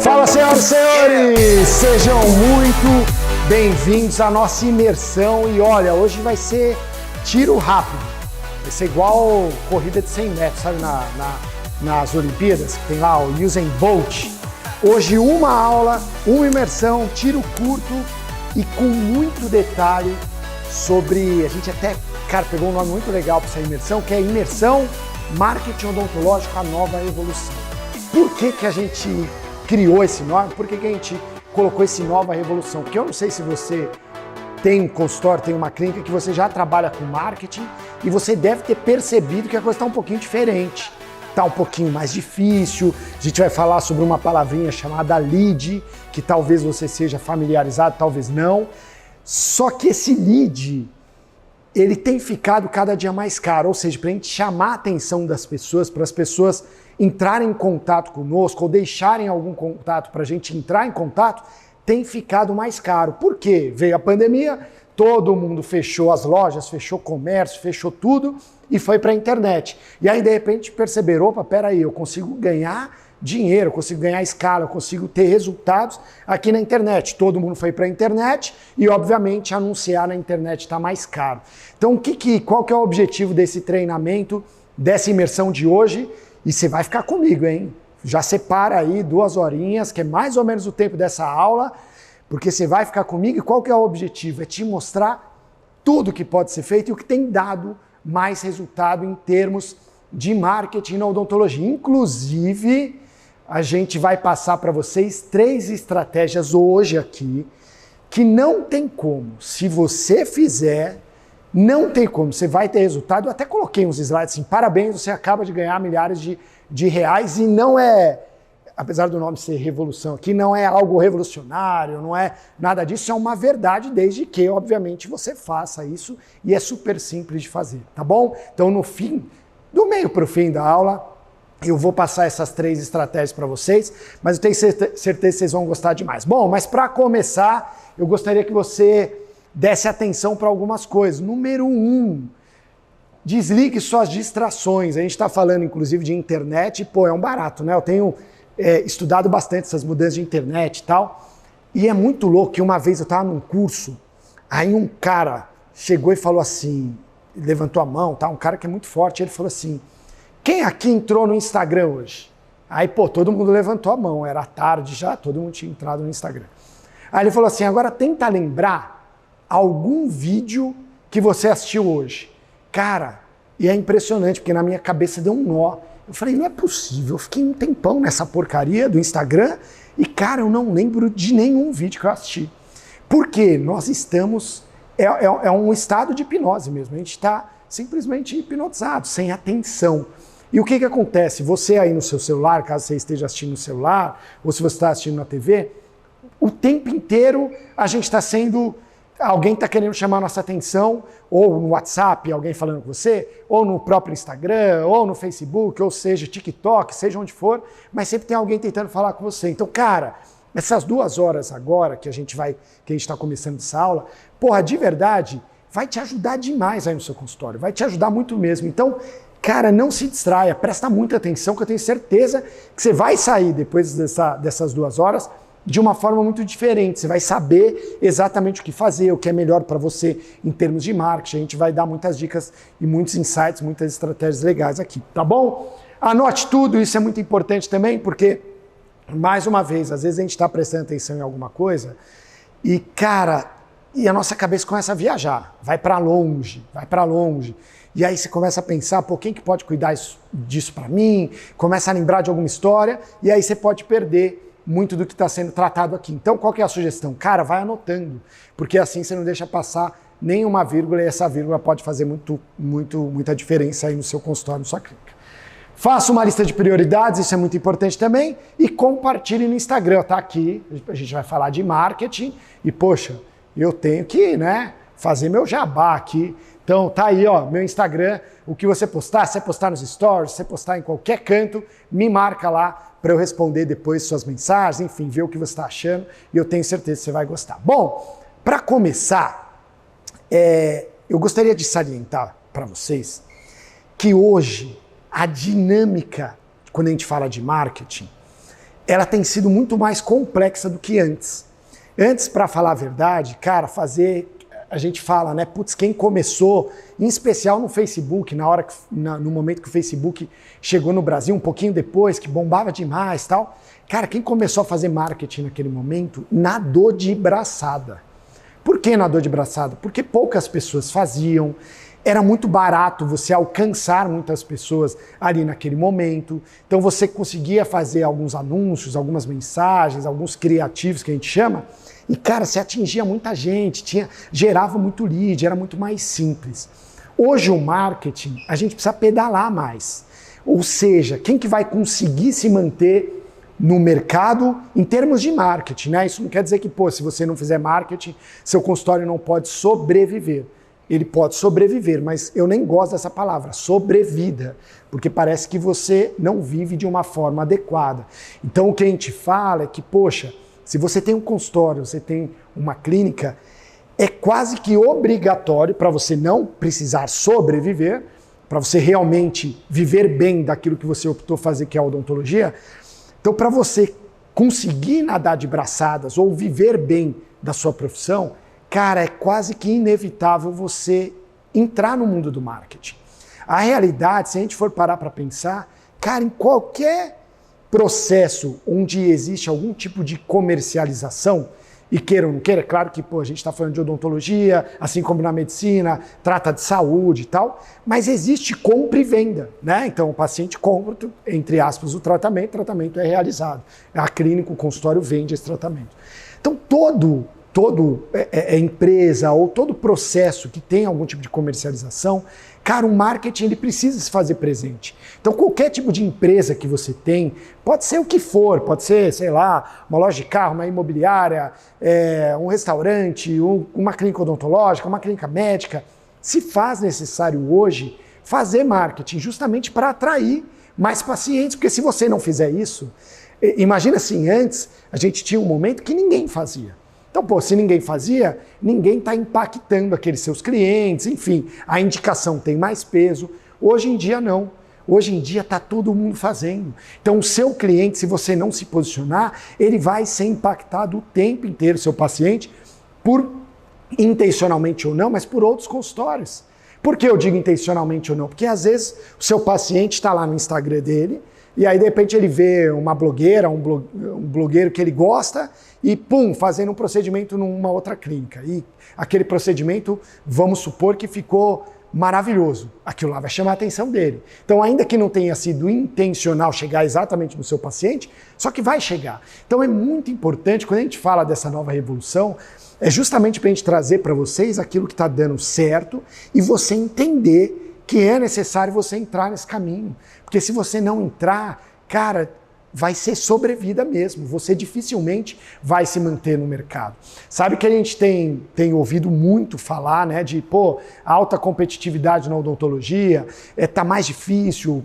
Fala, senhoras e senhores! Sejam muito bem-vindos à nossa imersão. E olha, hoje vai ser tiro rápido. Vai ser igual corrida de 100 metros, sabe, nas Olimpíadas, que tem lá o Usain Bolt. Hoje uma aula, uma imersão, tiro curto e com muito detalhe sobre... A gente até, cara, pegou um nome muito legal para essa imersão, que é Imersão Marketing Odontológico, a Nova Evolução. Por que a gente criou esse nome? Por que a gente colocou esse Nova Revolução? Porque eu não sei se você tem um consultório, tem uma clínica que você já trabalha com marketing e você deve ter percebido que a coisa está um pouquinho diferente. Está um pouquinho mais difícil. A gente vai falar sobre uma palavrinha chamada lead, que talvez você seja familiarizado, talvez não. Só que esse lead, ele tem ficado cada dia mais caro, ou seja, para a gente chamar a atenção das pessoas, para as pessoas entrarem em contato conosco ou deixarem algum contato para a gente entrar em contato, tem ficado mais caro. Por quê? Veio a pandemia, todo mundo fechou as lojas, fechou o comércio, fechou tudo e foi para a internet. E aí, de repente, perceberam, opa, peraí, eu consigo ganhar dinheiro, eu consigo ganhar escala, eu consigo ter resultados aqui na internet. Todo mundo foi para a internet e, obviamente, anunciar na internet está mais caro. Então, qual que é o objetivo desse treinamento, dessa imersão de hoje? E você vai ficar comigo, hein? Já separa aí 2 horinhas, que é mais ou menos o tempo dessa aula, porque você vai ficar comigo. E qual que é o objetivo? É te mostrar tudo que pode ser feito e o que tem dado mais resultado em termos de marketing na odontologia. Inclusive, a gente vai passar para vocês 3 estratégias hoje aqui que não tem como. Se você fizer, não tem como. Você vai ter resultado. Eu até coloquei uns slides assim, parabéns, você acaba de ganhar milhares de reais e não é, apesar do nome ser revolução aqui, não é algo revolucionário, não é nada disso, é uma verdade desde que, obviamente, você faça isso e é super simples de fazer, tá bom? Então, no fim, do meio para o fim da aula, eu vou passar essas 3 estratégias para vocês, mas eu tenho certeza que vocês vão gostar demais. Bom, mas para começar, eu gostaria que você desse atenção para algumas coisas. Número 1, desligue suas distrações. A gente está falando, inclusive, de internet, e, é um barato, né? Eu tenho estudado bastante essas mudanças de internet e tal, e é muito louco que uma vez eu estava num curso, aí um cara chegou e falou assim, levantou a mão, tá? Um cara que é muito forte, ele falou assim, quem aqui entrou no Instagram hoje? Aí, todo mundo levantou a mão, era tarde já, todo mundo tinha entrado no Instagram. Aí ele falou assim, agora tenta lembrar algum vídeo que você assistiu hoje. Cara, e é impressionante, porque na minha cabeça deu um nó. Eu falei, não é possível, eu fiquei um tempão nessa porcaria do Instagram e, cara, eu não lembro de nenhum vídeo que eu assisti. Por quê? Nós estamos... É um estado de hipnose mesmo, a gente está simplesmente hipnotizado, sem atenção. E o que acontece? Você aí no seu celular, caso você esteja assistindo no celular, ou se você está assistindo na TV, o tempo inteiro a gente está sendo... Alguém está querendo chamar a nossa atenção, ou no WhatsApp, alguém falando com você, ou no próprio Instagram, ou no Facebook, ou seja, TikTok, seja onde for, mas sempre tem alguém tentando falar com você. Então, cara, essas 2 horas agora que a gente está começando essa aula, de verdade, vai te ajudar demais aí no seu consultório, vai te ajudar muito mesmo. Então, cara, não se distraia, presta muita atenção, que eu tenho certeza que você vai sair depois dessas 2 horas de uma forma muito diferente. Você vai saber exatamente o que fazer, o que é melhor para você em termos de marketing. A gente vai dar muitas dicas e muitos insights, muitas estratégias legais aqui, tá bom? Anote tudo, isso é muito importante também, porque, mais uma vez, às vezes a gente está prestando atenção em alguma coisa e, cara, a nossa cabeça começa a viajar, vai para longe. E aí você começa a pensar, quem que pode cuidar disso para mim? Começa a lembrar de alguma história e aí você pode perder muito do que está sendo tratado aqui. Então, qual que é a sugestão? Cara, vai anotando, porque assim você não deixa passar nenhuma vírgula e essa vírgula pode fazer muita diferença aí no seu consultório, na sua clínica. Faça uma lista de prioridades, isso é muito importante também, e compartilhe no Instagram, tá? Aqui a gente vai falar de marketing e, eu tenho que, fazer meu jabá aqui. Então, tá aí, meu Instagram, o que você postar, se você postar nos stories, se você postar em qualquer canto, me marca lá para eu responder depois suas mensagens, enfim, ver o que você está achando, e eu tenho certeza que você vai gostar. Bom, para começar, eu gostaria de salientar para vocês que hoje a dinâmica, quando a gente fala de marketing, ela tem sido muito mais complexa do que antes. Antes, para falar a verdade, cara, a gente fala, né, putz, quem começou, em especial no Facebook, no momento que o Facebook chegou no Brasil, um pouquinho depois, que bombava demais e tal, cara, quem começou a fazer marketing naquele momento, nadou de braçada. Por que nadou de braçada? Porque poucas pessoas faziam, era muito barato você alcançar muitas pessoas ali naquele momento, então você conseguia fazer alguns anúncios, algumas mensagens, alguns criativos que a gente chama, e cara, você atingia muita gente, gerava muito lead, era muito mais simples. Hoje o marketing, a gente precisa pedalar mais, ou seja, quem que vai conseguir se manter no mercado em termos de marketing, né? Isso não quer dizer que, se você não fizer marketing, seu consultório não pode sobreviver. Ele pode sobreviver, mas eu nem gosto dessa palavra, sobrevida, porque parece que você não vive de uma forma adequada. Então o que a gente fala é que, se você tem um consultório, você tem uma clínica, é quase que obrigatório para você não precisar sobreviver, para você realmente viver bem daquilo que você optou fazer, que é a odontologia. Então, para você conseguir nadar de braçadas ou viver bem da sua profissão, cara, é quase que inevitável você entrar no mundo do marketing. A realidade, se a gente for parar para pensar, cara, em qualquer processo onde existe algum tipo de comercialização, e queira ou não queira, é claro que a gente está falando de odontologia, assim como na medicina, trata de saúde e tal, mas existe compra e venda, né? Então o paciente compra, entre aspas, o tratamento é realizado. A clínica, o consultório vende esse tratamento. Então todo empresa ou todo processo que tem algum tipo de comercialização, cara, o marketing ele precisa se fazer presente. Então qualquer tipo de empresa que você tem, pode ser o que for, pode ser, sei lá, uma loja de carro, uma imobiliária, um restaurante, uma clínica odontológica, uma clínica médica, se faz necessário hoje fazer marketing justamente para atrair mais pacientes, porque se você não fizer isso, imagina assim, antes a gente tinha um momento que ninguém fazia. Então, se ninguém fazia, ninguém está impactando aqueles seus clientes, enfim, a indicação tem mais peso. Hoje em dia, não. Hoje em dia está todo mundo fazendo. Então, o seu cliente, se você não se posicionar, ele vai ser impactado o tempo inteiro, seu paciente, intencionalmente ou não, mas por outros consultórios. Por que eu digo intencionalmente ou não? Porque, às vezes, o seu paciente está lá no Instagram dele, e aí, de repente, ele vê uma blogueira, um blogueiro que ele gosta e, fazendo um procedimento numa outra clínica. E aquele procedimento, vamos supor que ficou maravilhoso. Aquilo lá vai chamar a atenção dele. Então, ainda que não tenha sido intencional chegar exatamente no seu paciente, só que vai chegar. Então, é muito importante, quando a gente fala dessa nova revolução, é justamente para a gente trazer para vocês aquilo que está dando certo e você entender que é necessário você entrar nesse caminho. Porque se você não entrar, cara, vai ser sobrevida mesmo. Você dificilmente vai se manter no mercado. Sabe que a gente tem ouvido muito falar, né, de, alta competitividade na odontologia, tá mais difícil,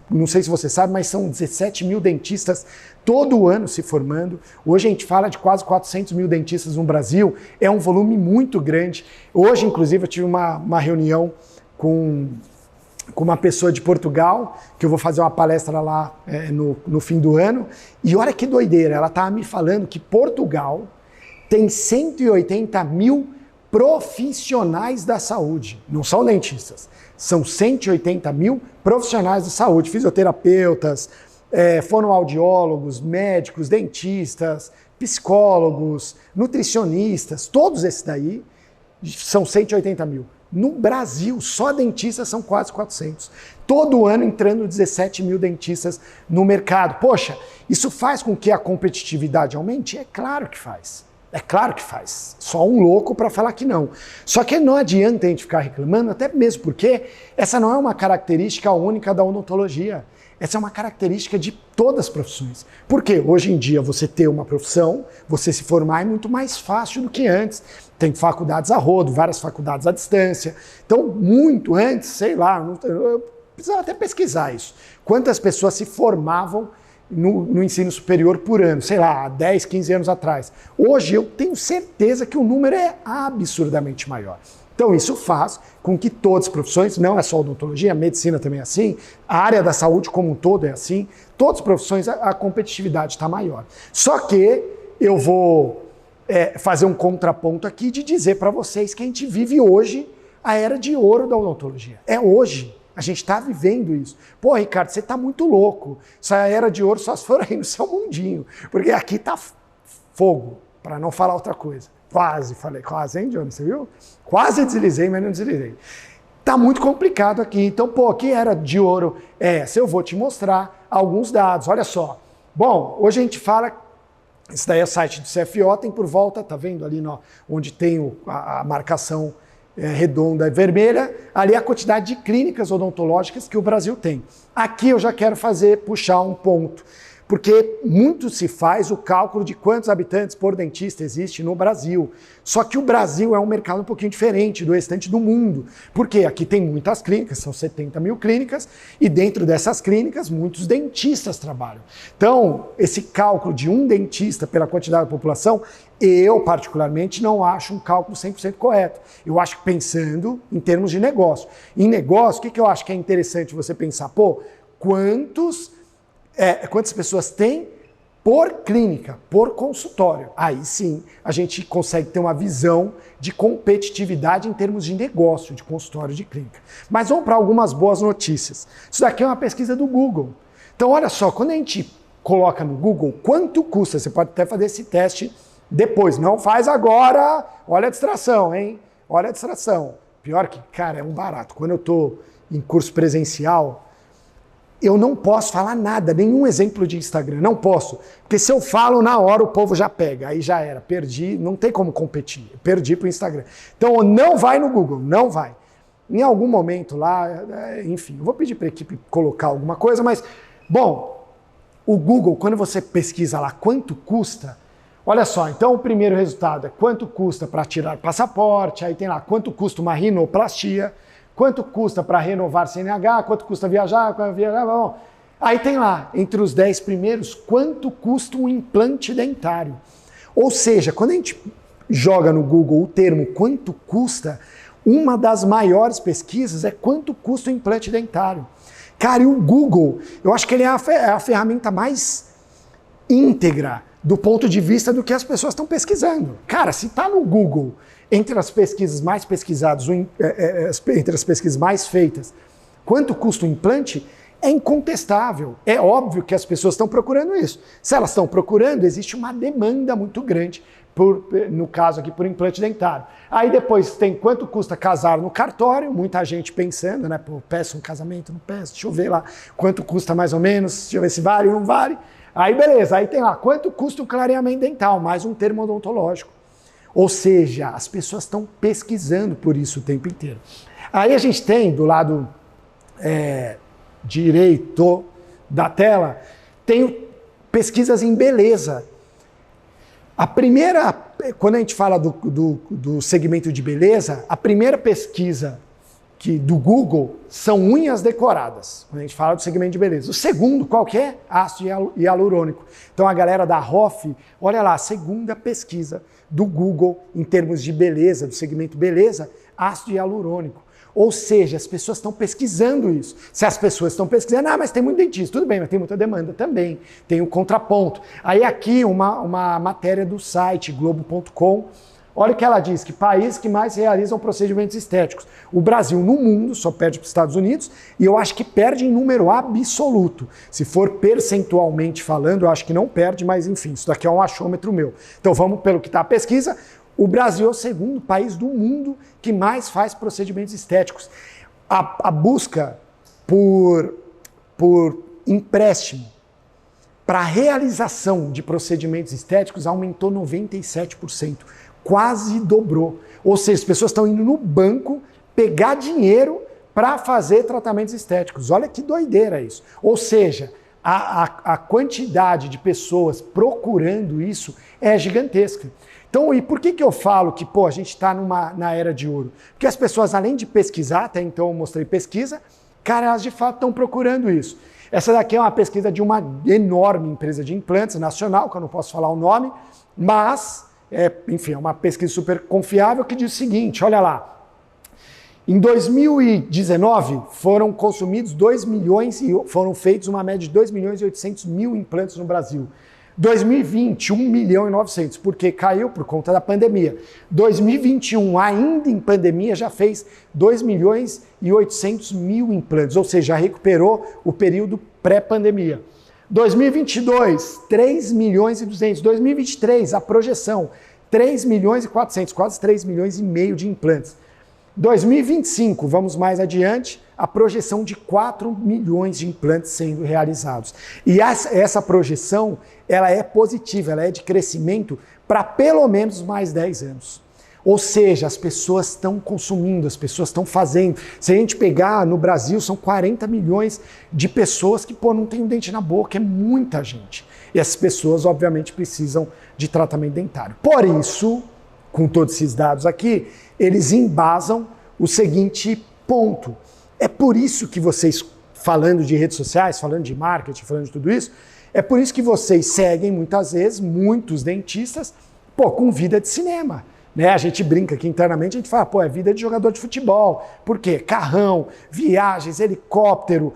não sei se você sabe, mas são 17 mil dentistas todo ano se formando. Hoje a gente fala de quase 400 mil dentistas no Brasil, é um volume muito grande. Hoje, inclusive, eu tive uma reunião com uma pessoa de Portugal, que eu vou fazer uma palestra lá no fim do ano, e olha que doideira, ela estava me falando que Portugal tem 180 mil profissionais da saúde, não são dentistas, são 180 mil profissionais da saúde, fisioterapeutas, fonoaudiólogos, médicos, dentistas, psicólogos, nutricionistas, todos esses daí são 180 mil. No Brasil, só dentistas são quase 400. Todo ano entrando 17 mil dentistas no mercado. Poxa, isso faz com que a competitividade aumente? É claro que faz. É claro que faz. Só um louco para falar que não. Só que não adianta a gente ficar reclamando, até mesmo porque essa não é uma característica única da odontologia. Essa é uma característica de todas as profissões. Porque hoje em dia você ter uma profissão, você se formar é muito mais fácil do que antes. Tem faculdades a rodo, várias faculdades à distância. Então, muito antes, sei lá, eu precisava até pesquisar isso. Quantas pessoas se formavam no ensino superior por ano, sei lá, há 10, 15 anos atrás. Hoje eu tenho certeza que o número é absurdamente maior. Então isso faz com que todas as profissões, não é só odontologia, a medicina também é assim, a área da saúde como um todo é assim, todas as profissões a competitividade está maior. Só que eu vou fazer um contraponto aqui de dizer para vocês que a gente vive hoje a era de ouro da odontologia. É hoje. A gente está vivendo isso. Pô, Ricardo, você está muito louco. Essa era de ouro só se for aí no seu mundinho. Porque aqui está fogo, para não falar outra coisa. Quase falei, quase, hein, Johnny? Você viu? Quase deslizei, mas não deslizei. Tá muito complicado aqui. Então, pô, que era de ouro é essa? Eu vou te mostrar alguns dados. Olha só. Bom, hoje a gente fala, esse daí é o site do CFO, tem por volta, tá vendo ali onde tem a marcação redonda e vermelha, ali é a quantidade de clínicas odontológicas que o Brasil tem. Aqui eu já quero puxar um ponto. Porque muito se faz o cálculo de quantos habitantes por dentista existe no Brasil. Só que o Brasil é um mercado um pouquinho diferente do restante do mundo. Porque aqui tem muitas clínicas, são 70 mil clínicas, e dentro dessas clínicas muitos dentistas trabalham. Então, esse cálculo de um dentista pela quantidade da população, eu particularmente não acho um cálculo 100% correto. Eu acho que pensando em termos de negócio. Em negócio, o que eu acho que é interessante você pensar? Pô, quantas pessoas tem por clínica, por consultório. Aí sim, a gente consegue ter uma visão de competitividade em termos de negócio, de consultório, de clínica. Mas vamos para algumas boas notícias. Isso daqui é uma pesquisa do Google. Então, olha só, quando a gente coloca no Google quanto custa, você pode até fazer esse teste depois. Não faz agora, olha a distração, hein? Olha a distração. Pior que, cara, é um barato. Quando eu estou em curso presencial, eu não posso falar nada, nenhum exemplo de Instagram, não posso. Porque se eu falo na hora, o povo já pega, aí já era, perdi, não tem como competir, perdi para o Instagram. Então não vai no Google, não vai. Em algum momento lá, enfim, eu vou pedir para a equipe colocar alguma coisa, mas, bom, o Google, quando você pesquisa lá quanto custa, olha só, então o primeiro resultado é quanto custa para tirar passaporte, aí tem lá quanto custa uma rinoplastia, quanto custa para renovar CNH, quanto custa viajar, bom. Aí tem lá, entre os 10 primeiros, quanto custa um implante dentário. Ou seja, quando a gente joga no Google o termo quanto custa, uma das maiores pesquisas é quanto custa o implante dentário. Cara, e o Google, eu acho que ele é a ferramenta mais íntegra do ponto de vista do que as pessoas estão pesquisando. Cara, se está no Google, entre as pesquisas mais pesquisadas, entre as pesquisas mais feitas, quanto custa o implante, é incontestável. É óbvio que as pessoas estão procurando isso. Se elas estão procurando, existe uma demanda muito grande, no caso aqui, por implante dentário. Aí depois tem quanto custa casar no cartório, muita gente pensando, né? Pô, peço um casamento, não peço, deixa eu ver lá quanto custa mais ou menos, deixa eu ver se vale ou não vale. Aí beleza, aí tem lá quanto custa o clareamento dental, mais um termo odontológico. Ou seja, as pessoas estão pesquisando por isso o tempo inteiro. Aí a gente tem, do lado direito da tela, tem pesquisas em beleza. A primeira, quando a gente fala do segmento de beleza, a primeira pesquisa do Google são unhas decoradas, quando a gente fala do segmento de beleza. O segundo, qual que é? Ácido hialurônico. Então a galera da ROF, olha lá, a segunda pesquisa do Google em termos de beleza, do segmento beleza, ácido hialurônico. Ou seja, as pessoas estão pesquisando isso. Se as pessoas estão pesquisando, mas tem muito dentista, tudo bem, mas tem muita demanda também, tem um contraponto. Aí aqui uma matéria do site globo.com, olha o que ela diz, que países que mais realizam procedimentos estéticos. O Brasil no mundo só perde para os Estados Unidos e eu acho que perde em número absoluto. Se for percentualmente falando, eu acho que não perde, mas enfim, isso daqui é um achômetro meu. Então vamos pelo que está a pesquisa. O Brasil é o segundo país do mundo que mais faz procedimentos estéticos. A busca por empréstimo para a realização de procedimentos estéticos aumentou 97%. Quase dobrou. Ou seja, as pessoas estão indo no banco pegar dinheiro para fazer tratamentos estéticos. Olha que doideira isso. Ou seja, a quantidade de pessoas procurando isso é gigantesca. Então, e por que eu falo que a gente está na era de ouro? Porque as pessoas, além de pesquisar, até então eu mostrei pesquisa, cara, elas de fato estão procurando isso. Essa daqui é uma pesquisa de uma enorme empresa de implantes nacional, que eu não posso falar o nome, mas, enfim, é uma pesquisa super confiável que diz o seguinte, olha lá, Em 2019, foram consumidos 2 milhões e foram feitos uma média de 2 milhões e 800 mil implantes no Brasil. 2020, 1 milhão e 900, porque caiu por conta da pandemia. 2021, ainda em pandemia, já fez 2 milhões e 800 mil implantes, ou seja, já recuperou o período pré-pandemia. 2022, 3 milhões e 200. 2023, a projeção, 3 milhões e 400, quase 3 milhões e meio de implantes. 2025, vamos mais adiante, a projeção de 4 milhões de implantes sendo realizados. E essa projeção, ela é positiva, ela é de crescimento para pelo menos mais 10 anos. Ou seja, as pessoas estão consumindo, as pessoas estão fazendo. Se a gente pegar no Brasil, são 40 milhões de pessoas que não tem um dente na boca, é muita gente. E essas pessoas, obviamente, precisam de tratamento dentário. Por isso, com todos esses dados aqui, eles embasam o seguinte ponto. É por isso que vocês, falando de redes sociais, falando de marketing, falando de tudo isso, é por isso que vocês seguem muitas vezes muitos dentistas, com vida de cinema. Né? A gente brinca aqui internamente, a gente fala, é vida de jogador de futebol. Por quê? Carrão, viagens, helicóptero,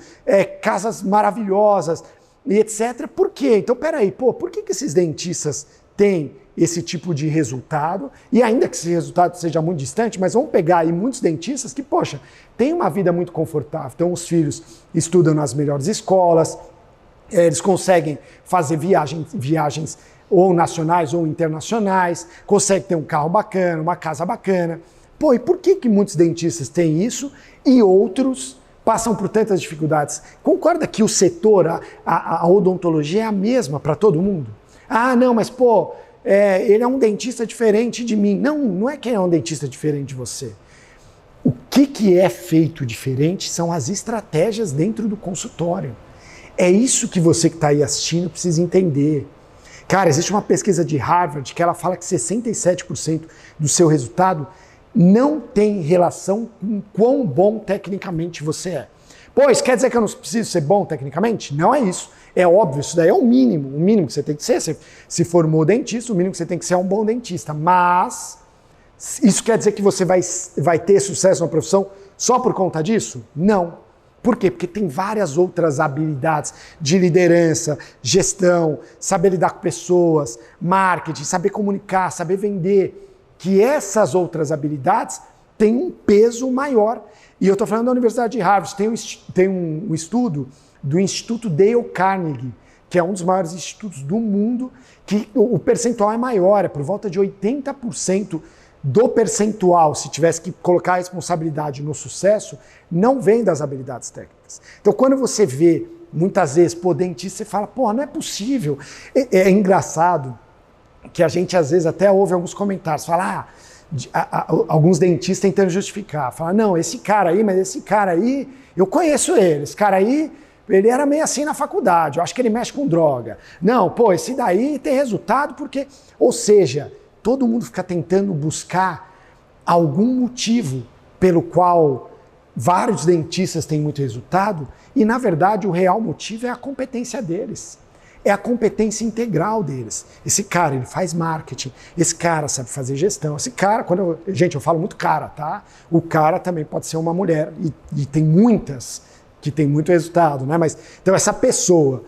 casas maravilhosas e etc. Por quê? Então, peraí, por que esses dentistas têm esse tipo de resultado? E ainda que esse resultado seja muito distante, mas vamos pegar aí muitos dentistas que, têm uma vida muito confortável. Então, os filhos estudam nas melhores escolas, eles conseguem fazer viagens ou nacionais ou internacionais, consegue ter um carro bacana, uma casa bacana. E por que muitos dentistas têm isso e outros passam por tantas dificuldades? Concorda que o setor, a odontologia é a mesma para todo mundo? Ah, não, mas ele é um dentista diferente de mim. Não, não é que é um dentista diferente de você. O que é feito diferente são as estratégias dentro do consultório. É isso que você que está aí assistindo precisa entender. Cara, existe uma pesquisa de Harvard que ela fala que 67% do seu resultado não tem relação com quão bom tecnicamente você é. Isso quer dizer que eu não preciso ser bom tecnicamente? Não é isso. É óbvio, isso daí é o mínimo que você tem que ser. Se formou dentista, o mínimo que você tem que ser é um bom dentista. Mas isso quer dizer que você vai ter sucesso na profissão só por conta disso? Não. Por quê? Porque tem várias outras habilidades de liderança, gestão, saber lidar com pessoas, marketing, saber comunicar, saber vender, que essas outras habilidades têm um peso maior. E eu estou falando da Universidade de Harvard, tem um estudo do Instituto Dale Carnegie, que é um dos maiores institutos do mundo, que o percentual é maior, é por volta de 80% do percentual, se tivesse que colocar a responsabilidade no sucesso, não vem das habilidades técnicas. Então, quando você vê, muitas vezes, dentista, você fala, não é possível. É engraçado que a gente, às vezes, até ouve alguns comentários, fala, alguns dentistas tentando justificar, fala, não, esse cara aí, eu conheço ele, esse cara aí, ele era meio assim na faculdade, eu acho que ele mexe com droga. Não, esse daí tem resultado porque... Ou seja, todo mundo fica tentando buscar algum motivo pelo qual vários dentistas têm muito resultado e, na verdade, o real motivo é a competência deles. É a competência integral deles. Esse cara, ele faz marketing, esse cara sabe fazer gestão, esse cara, eu falo muito cara, tá? O cara também pode ser uma mulher e tem muitas que tem muito resultado, né? Então, essa pessoa,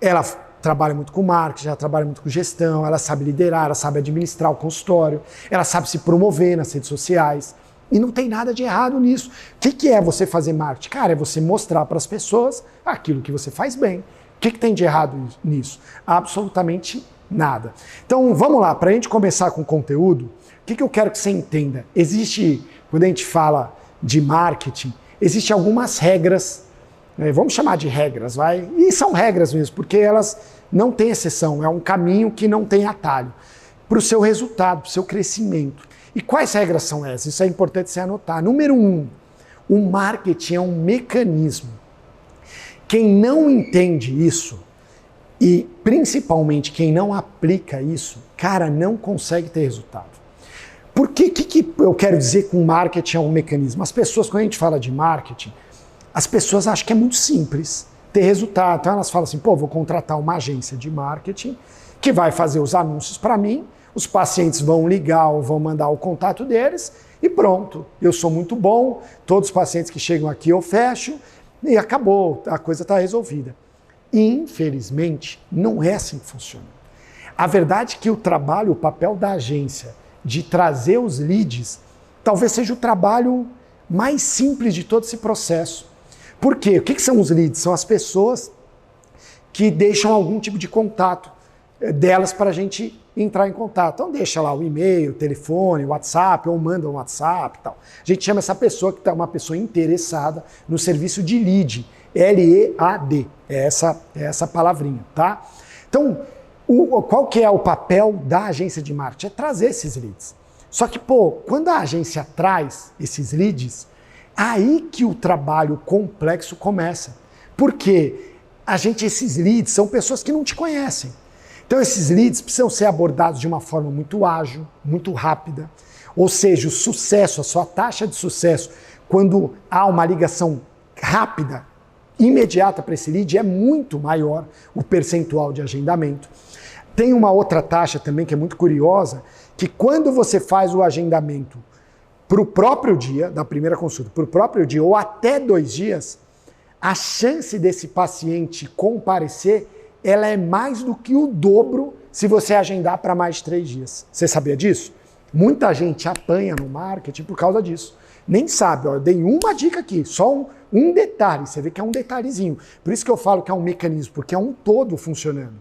ela trabalha muito com marketing, ela trabalha muito com gestão, ela sabe liderar, ela sabe administrar o consultório, ela sabe se promover nas redes sociais. E não tem nada de errado nisso. O que é você fazer marketing? Cara, é você mostrar para as pessoas aquilo que você faz bem. O que tem de errado nisso? Absolutamente nada. Então, vamos lá, para a gente começar com o conteúdo, o que eu quero que você entenda? Quando a gente fala de marketing, existem algumas regras, vamos chamar de regras, e são regras mesmo, porque elas não têm exceção, é um caminho que não tem atalho, para o seu resultado, para o seu crescimento. E quais regras são essas? Isso é importante você anotar. Número 1, o marketing é um mecanismo. Quem não entende isso, e principalmente quem não aplica isso, cara, não consegue ter resultado. Por que eu quero dizer que o marketing é um mecanismo? As pessoas, quando a gente fala de marketing, as pessoas acham que é muito simples ter resultado. Então elas falam assim, vou contratar uma agência de marketing que vai fazer os anúncios para mim, os pacientes vão ligar ou vão mandar o contato deles e pronto. Eu sou muito bom, todos os pacientes que chegam aqui eu fecho e acabou, a coisa está resolvida. Infelizmente, não é assim que funciona. A verdade é que o papel da agência de trazer os leads, talvez seja o trabalho mais simples de todo esse processo. Por quê? O que são os leads? São as pessoas que deixam algum tipo de contato delas para a gente entrar em contato. Então deixa lá o e-mail, o telefone, o WhatsApp, ou manda um WhatsApp e tal. A gente chama essa pessoa que é uma pessoa interessada no serviço de lead, L-E-A-D, é essa palavrinha, tá? Então, qual que é o papel da agência de marketing? É trazer esses leads. Só que, quando a agência traz esses leads, aí que o trabalho complexo começa. Porque esses leads são pessoas que não te conhecem. Então esses leads precisam ser abordados de uma forma muito ágil, muito rápida. Ou seja, o sucesso, a sua taxa de sucesso, quando há uma ligação rápida, imediata para esse lead, é muito maior o percentual de agendamento. Tem uma outra taxa também que é muito curiosa, que quando você faz o agendamento para o próprio dia, da primeira consulta, para o próprio dia ou até 2 dias, a chance desse paciente comparecer, ela é mais do que o dobro se você agendar para mais de 3 dias. Você sabia disso? Muita gente apanha no marketing por causa disso. Nem sabe, eu dei uma dica aqui, só um detalhe, você vê que é um detalhezinho. Por isso que eu falo que é um mecanismo, porque é um todo funcionando.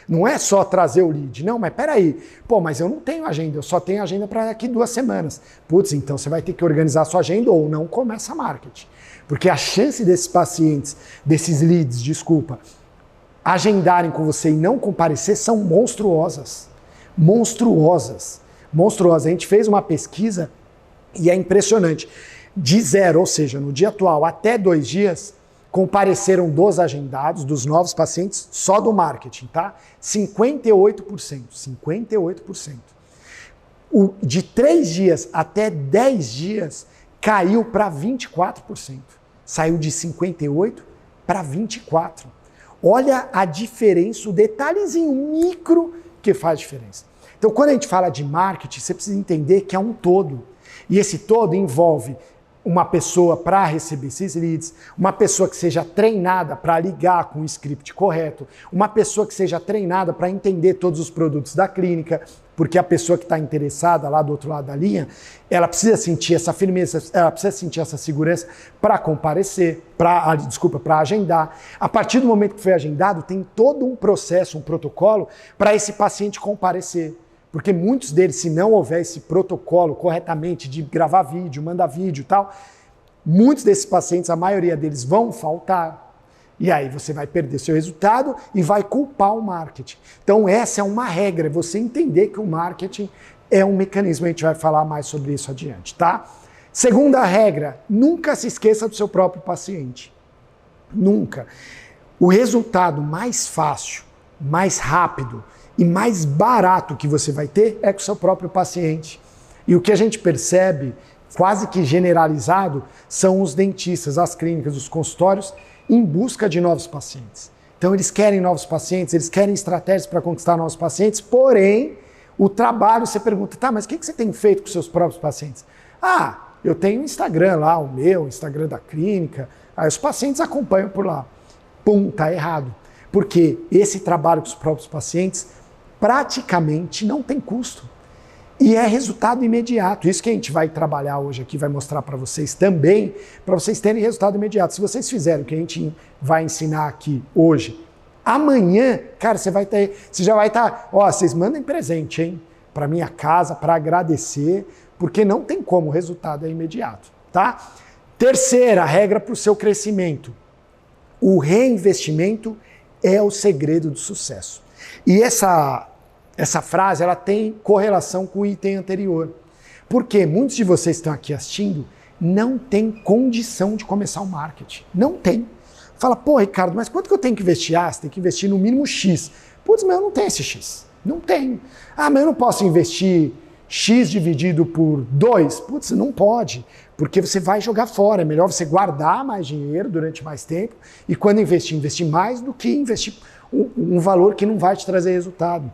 Não é só trazer o lead, não, mas peraí, mas eu não tenho agenda, eu só tenho agenda para daqui 2 semanas. Putz, então você vai ter que organizar a sua agenda ou não começa marketing. Porque a chance desses pacientes, desses leads, agendarem com você e não comparecer são monstruosas. Monstruosas. Monstruosas. A gente fez uma pesquisa e é impressionante. De 0, ou seja, no dia atual, até 2 dias, compareceram dos agendados, dos novos pacientes, só do marketing, tá? 58%. 58%. De 3 dias até 10 dias, caiu para 24%. Saiu de 58% para 24%. Olha a diferença, o detalhezinho micro que faz diferença. Então, quando a gente fala de marketing, você precisa entender que é um todo. E esse todo envolve uma pessoa para receber esses leads, uma pessoa que seja treinada para ligar com o script correto, uma pessoa que seja treinada para entender todos os produtos da clínica, porque a pessoa que está interessada lá do outro lado da linha, ela precisa sentir essa firmeza, ela precisa sentir essa segurança para comparecer, para agendar. A partir do momento que foi agendado, tem todo um processo, um protocolo para esse paciente comparecer. Porque muitos deles, se não houver esse protocolo corretamente de gravar vídeo, mandar vídeo e tal, muitos desses pacientes, a maioria deles vão faltar. E aí você vai perder seu resultado e vai culpar o marketing. Então essa é uma regra, você entender que o marketing é um mecanismo, a gente vai falar mais sobre isso adiante, tá? Segunda regra, nunca se esqueça do seu próprio paciente. Nunca. O resultado mais fácil, mais rápido e mais barato que você vai ter é com o seu próprio paciente. E o que a gente percebe, quase que generalizado, são os dentistas, as clínicas, os consultórios, em busca de novos pacientes. Então eles querem novos pacientes, eles querem estratégias para conquistar novos pacientes, porém, o trabalho, você pergunta, tá, mas o que você tem feito com seus próprios pacientes? Ah, eu tenho um Instagram lá, o meu, o Instagram da clínica, aí os pacientes acompanham por lá. Tá errado. Porque esse trabalho com os próprios pacientes praticamente não tem custo. E é resultado imediato. Isso que a gente vai trabalhar hoje aqui, vai mostrar para vocês também, para vocês terem resultado imediato. Se vocês fizerem o que a gente vai ensinar aqui hoje, amanhã, cara, você já vai estar, vocês mandem presente, hein? Para minha casa, para agradecer, porque não tem como, o resultado é imediato, tá? Terceira regra para o seu crescimento. O reinvestimento é o segredo do sucesso. E essa frase, ela tem correlação com o item anterior. Porque muitos de vocês que estão aqui assistindo não têm condição de começar o marketing. Não tem. Fala, Ricardo, mas quanto que eu tenho que investir? Você tem que investir no mínimo X. Putz, mas eu não tenho esse X. Não tenho. Mas eu não posso investir X dividido por 2? Putz, não pode. Porque você vai jogar fora. É melhor você guardar mais dinheiro durante mais tempo e quando investir mais do que investir um valor que não vai te trazer resultado.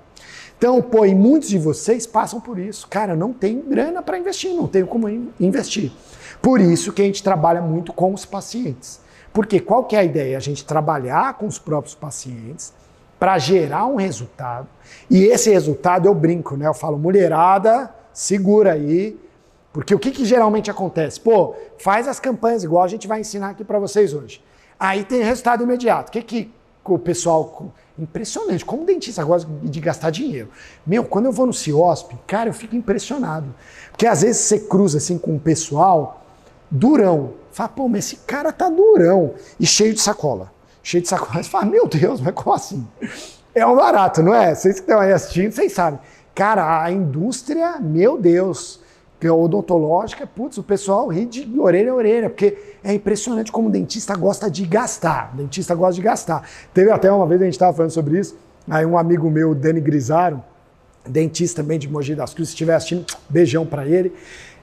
Então, pô, e muitos de vocês passam por isso. Cara, não tenho grana para investir, não tenho como investir. Por isso que a gente trabalha muito com os pacientes. Porque qual que é a ideia? A gente trabalhar com os próprios pacientes para gerar um resultado. E esse resultado eu brinco, né? Eu falo, mulherada, segura aí. Porque o que geralmente acontece? Pô, faz as campanhas igual a gente vai ensinar aqui para vocês hoje. Aí tem resultado imediato. O que o pessoal... Impressionante, como o dentista gosta de gastar dinheiro. Meu, quando eu vou no CIOSP, cara, eu fico impressionado. Porque às vezes você cruza assim com o pessoal durão. Fala, pô, mas esse cara tá durão. E cheio de sacola. Cheio de sacola. Você fala, meu Deus, mas como assim? É um barato, não é? Vocês que estão aí assistindo, vocês sabem. Cara, a indústria, meu Deus... odontológica, putz, o pessoal ri de orelha a orelha, porque é impressionante como o dentista gosta de gastar. O dentista gosta de gastar. Teve até uma vez, a gente estava falando sobre isso, aí um amigo meu, Dani Grisaro, dentista também de Mogi das Cruzes, se estiver assistindo, beijão para ele,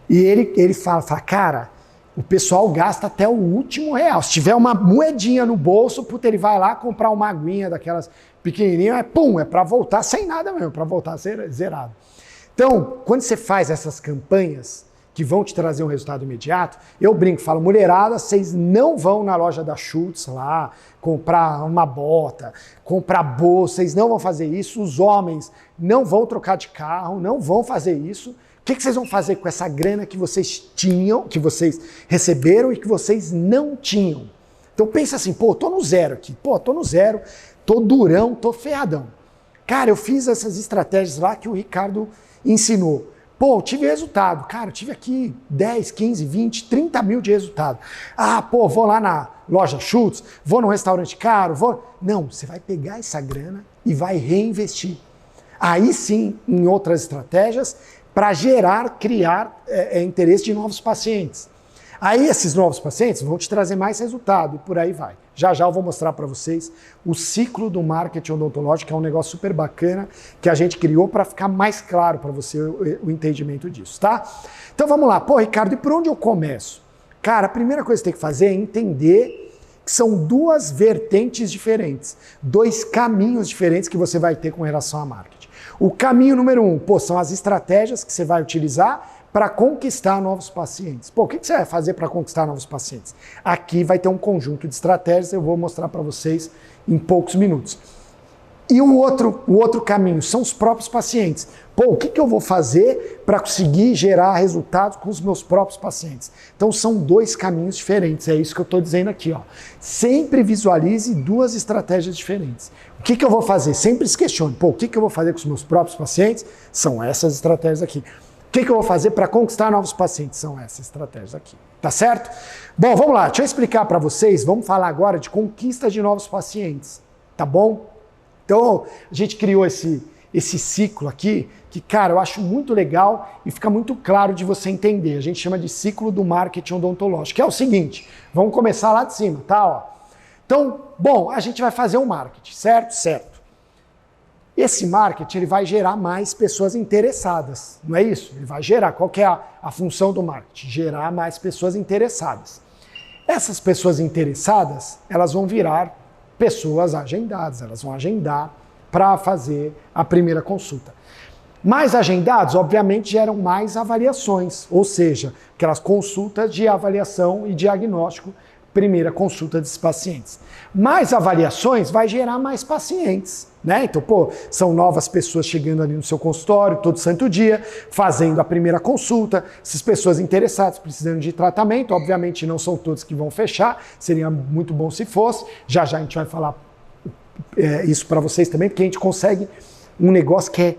e ele fala, cara, o pessoal gasta até o último real. Se tiver uma moedinha no bolso, puta, ele vai lá comprar uma aguinha daquelas pequenininhas, é para voltar sem nada mesmo, para voltar zerado. Então, quando você faz essas campanhas que vão te trazer um resultado imediato, eu brinco, falo, mulherada, vocês não vão na loja da Schultz lá comprar uma bota, comprar bolsa, vocês não vão fazer isso, os homens não vão trocar de carro, não vão fazer isso. O que vocês vão fazer com essa grana que vocês tinham, que vocês receberam e que vocês não tinham? Então pensa assim, pô, tô no zero aqui, tô no zero, tô durão, tô ferradão. Cara, eu fiz essas estratégias lá que o Ricardo ensinou. Pô, eu tive resultado. Cara, eu tive aqui 10, 15, 20, 30 mil de resultado. Ah, pô, vou lá na loja Schultz, vou num restaurante caro, vou... Não, você vai pegar essa grana e vai reinvestir. Aí sim, em outras estratégias, para criar interesse de novos pacientes. Aí esses novos pacientes vão te trazer mais resultado e por aí vai. Já eu vou mostrar para vocês o ciclo do marketing odontológico, que é um negócio super bacana que a gente criou para ficar mais claro para você o entendimento disso, tá? Então vamos lá. Pô, Ricardo, e por onde eu começo? Cara, a primeira coisa que você tem que fazer é entender que são duas vertentes diferentes, dois caminhos diferentes que você vai ter com relação a marketing. O caminho número 1, são as estratégias que você vai utilizar para conquistar novos pacientes. Pô, o que você vai fazer para conquistar novos pacientes? Aqui vai ter um conjunto de estratégias, eu vou mostrar para vocês em poucos minutos. E o outro caminho são os próprios pacientes. Pô, o que eu vou fazer para conseguir gerar resultados com os meus próprios pacientes? Então são dois caminhos diferentes, é isso que eu estou dizendo aqui, ó. Sempre visualize duas estratégias diferentes. O que eu vou fazer? Sempre se questione, pô, o que eu vou fazer com os meus próprios pacientes? São essas estratégias aqui. O que eu vou fazer para conquistar novos pacientes? São essas estratégias aqui, tá certo? Bom, vamos lá, deixa eu explicar para vocês, vamos falar agora de conquista de novos pacientes, tá bom? Então, a gente criou esse ciclo aqui, que, cara, eu acho muito legal e fica muito claro de você entender. A gente chama de ciclo do marketing odontológico, que é o seguinte, vamos começar lá de cima, tá? Ó. Então, bom, a gente vai fazer um marketing, certo? Certo. Esse marketing ele vai gerar mais pessoas interessadas, não é isso? Ele vai gerar, qual que é a função do marketing? Gerar mais pessoas interessadas. Essas pessoas interessadas, elas vão virar pessoas agendadas, elas vão agendar para fazer a primeira consulta. Mais agendados, obviamente, geram mais avaliações, ou seja, aquelas consultas de avaliação e diagnóstico, primeira consulta desses pacientes. Mais avaliações vai gerar mais pacientes, né? Então, são novas pessoas chegando ali no seu consultório todo santo dia, fazendo a primeira consulta, essas pessoas interessadas, precisando de tratamento, obviamente não são todos que vão fechar, seria muito bom se fosse, já a gente vai falar isso para vocês também, porque a gente consegue um negócio que é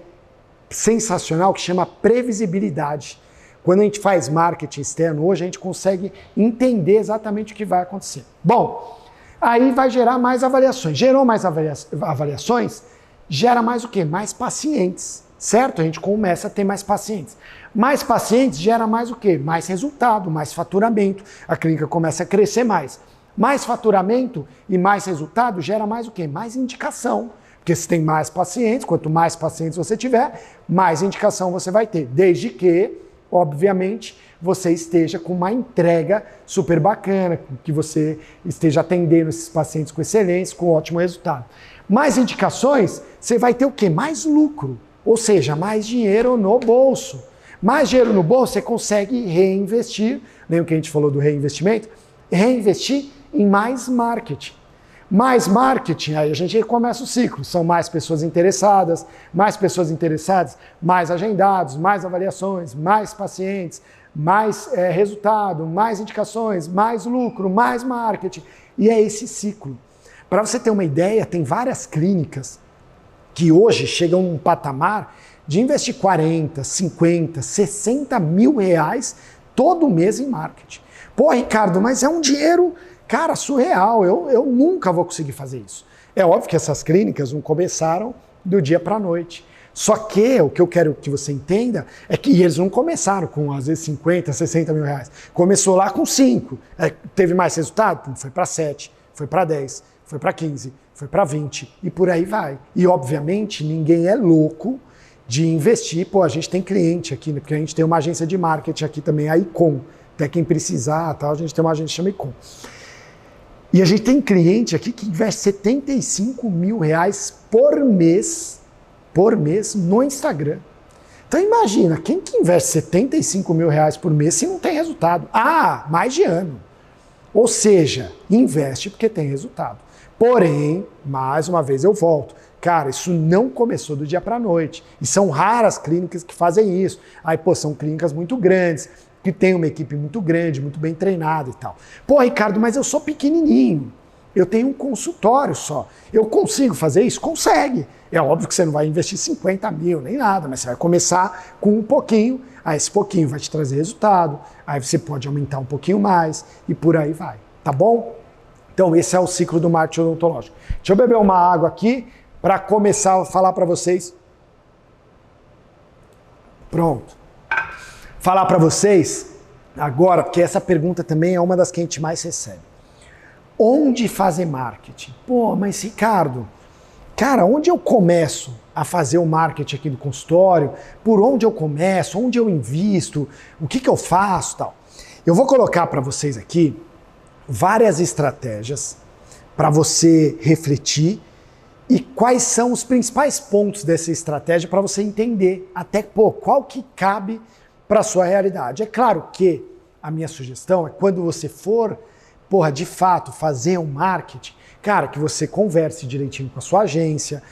sensacional, que chama previsibilidade. Quando a gente faz marketing externo, hoje a gente consegue entender exatamente o que vai acontecer. Bom, aí vai gerar mais avaliações. Gerou mais avaliações, gera mais o quê? Mais pacientes, certo? A gente começa a ter mais pacientes. Mais pacientes gera mais o quê? Mais resultado, mais faturamento. A clínica começa a crescer mais. Mais faturamento e mais resultado gera mais o quê? Mais indicação. Porque se tem mais pacientes, quanto mais pacientes você tiver, mais indicação você vai ter. Desde que, obviamente, você esteja com uma entrega super bacana, que você esteja atendendo esses pacientes com excelência, com ótimo resultado. Mais indicações, você vai ter o quê? Mais lucro. Ou seja, mais dinheiro no bolso. Mais dinheiro no bolso, você consegue reinvestir, lembra que a gente falou do reinvestimento? Reinvestir em mais marketing. Mais marketing, aí a gente começa o ciclo. São mais pessoas interessadas, mais agendados, mais avaliações, mais pacientes, mais resultado, mais indicações, mais lucro, mais marketing. E é esse ciclo. Para você ter uma ideia, tem várias clínicas que hoje chegam a um patamar de investir 40, 50, 60 mil reais todo mês em marketing. Pô, Ricardo, mas é um dinheiro, cara, surreal. Eu nunca vou conseguir fazer isso. É óbvio que essas clínicas não começaram do dia para a noite. Só que o que eu quero que você entenda é que eles não começaram com, às vezes, 50, 60 mil reais. Começou lá com 5. Teve mais resultado? Foi para 7, foi para 10, foi para 15, foi para 20 e por aí vai. E, obviamente, ninguém é louco de investir. Pô, a gente tem cliente aqui, né? Porque a gente tem uma agência de marketing aqui também, a Icon. Até quem precisar, tal, a gente tem uma agência que chama Icon. E a gente tem cliente aqui que investe 75 mil reais por mês no Instagram. Então imagina, quem que investe 75 mil reais por mês se não tem resultado? Ah, mais de ano. Ou seja, investe porque tem resultado. Porém, mais uma vez eu volto. Cara, isso não começou do dia para a noite. E são raras clínicas que fazem isso. Aí, pô, são clínicas muito grandes, que tem uma equipe muito grande, muito bem treinada e tal. Pô, Ricardo, mas eu sou pequenininho. Eu tenho um consultório só. Eu consigo fazer isso? Consegue. É óbvio que você não vai investir 50 mil, nem nada, mas você vai começar com um pouquinho, aí esse pouquinho vai te trazer resultado, aí você pode aumentar um pouquinho mais e por aí vai, tá bom? Então esse é o ciclo do marketing odontológico. Deixa eu beber uma água aqui para começar a falar para vocês. Pronto. Falar para vocês agora, porque essa pergunta também é uma das que a gente mais recebe. Onde fazer marketing? Pô, mas Ricardo, cara, onde eu começo a fazer o marketing aqui do consultório? Por onde eu começo? Onde eu invisto? O que eu faço? Tal. Eu vou colocar para vocês aqui várias estratégias para você refletir e quais são os principais pontos dessa estratégia para você entender até qual que cabe para a sua realidade. É claro que a minha sugestão é quando você for, de fato, fazer um marketing, cara, que você converse direitinho com a sua agência,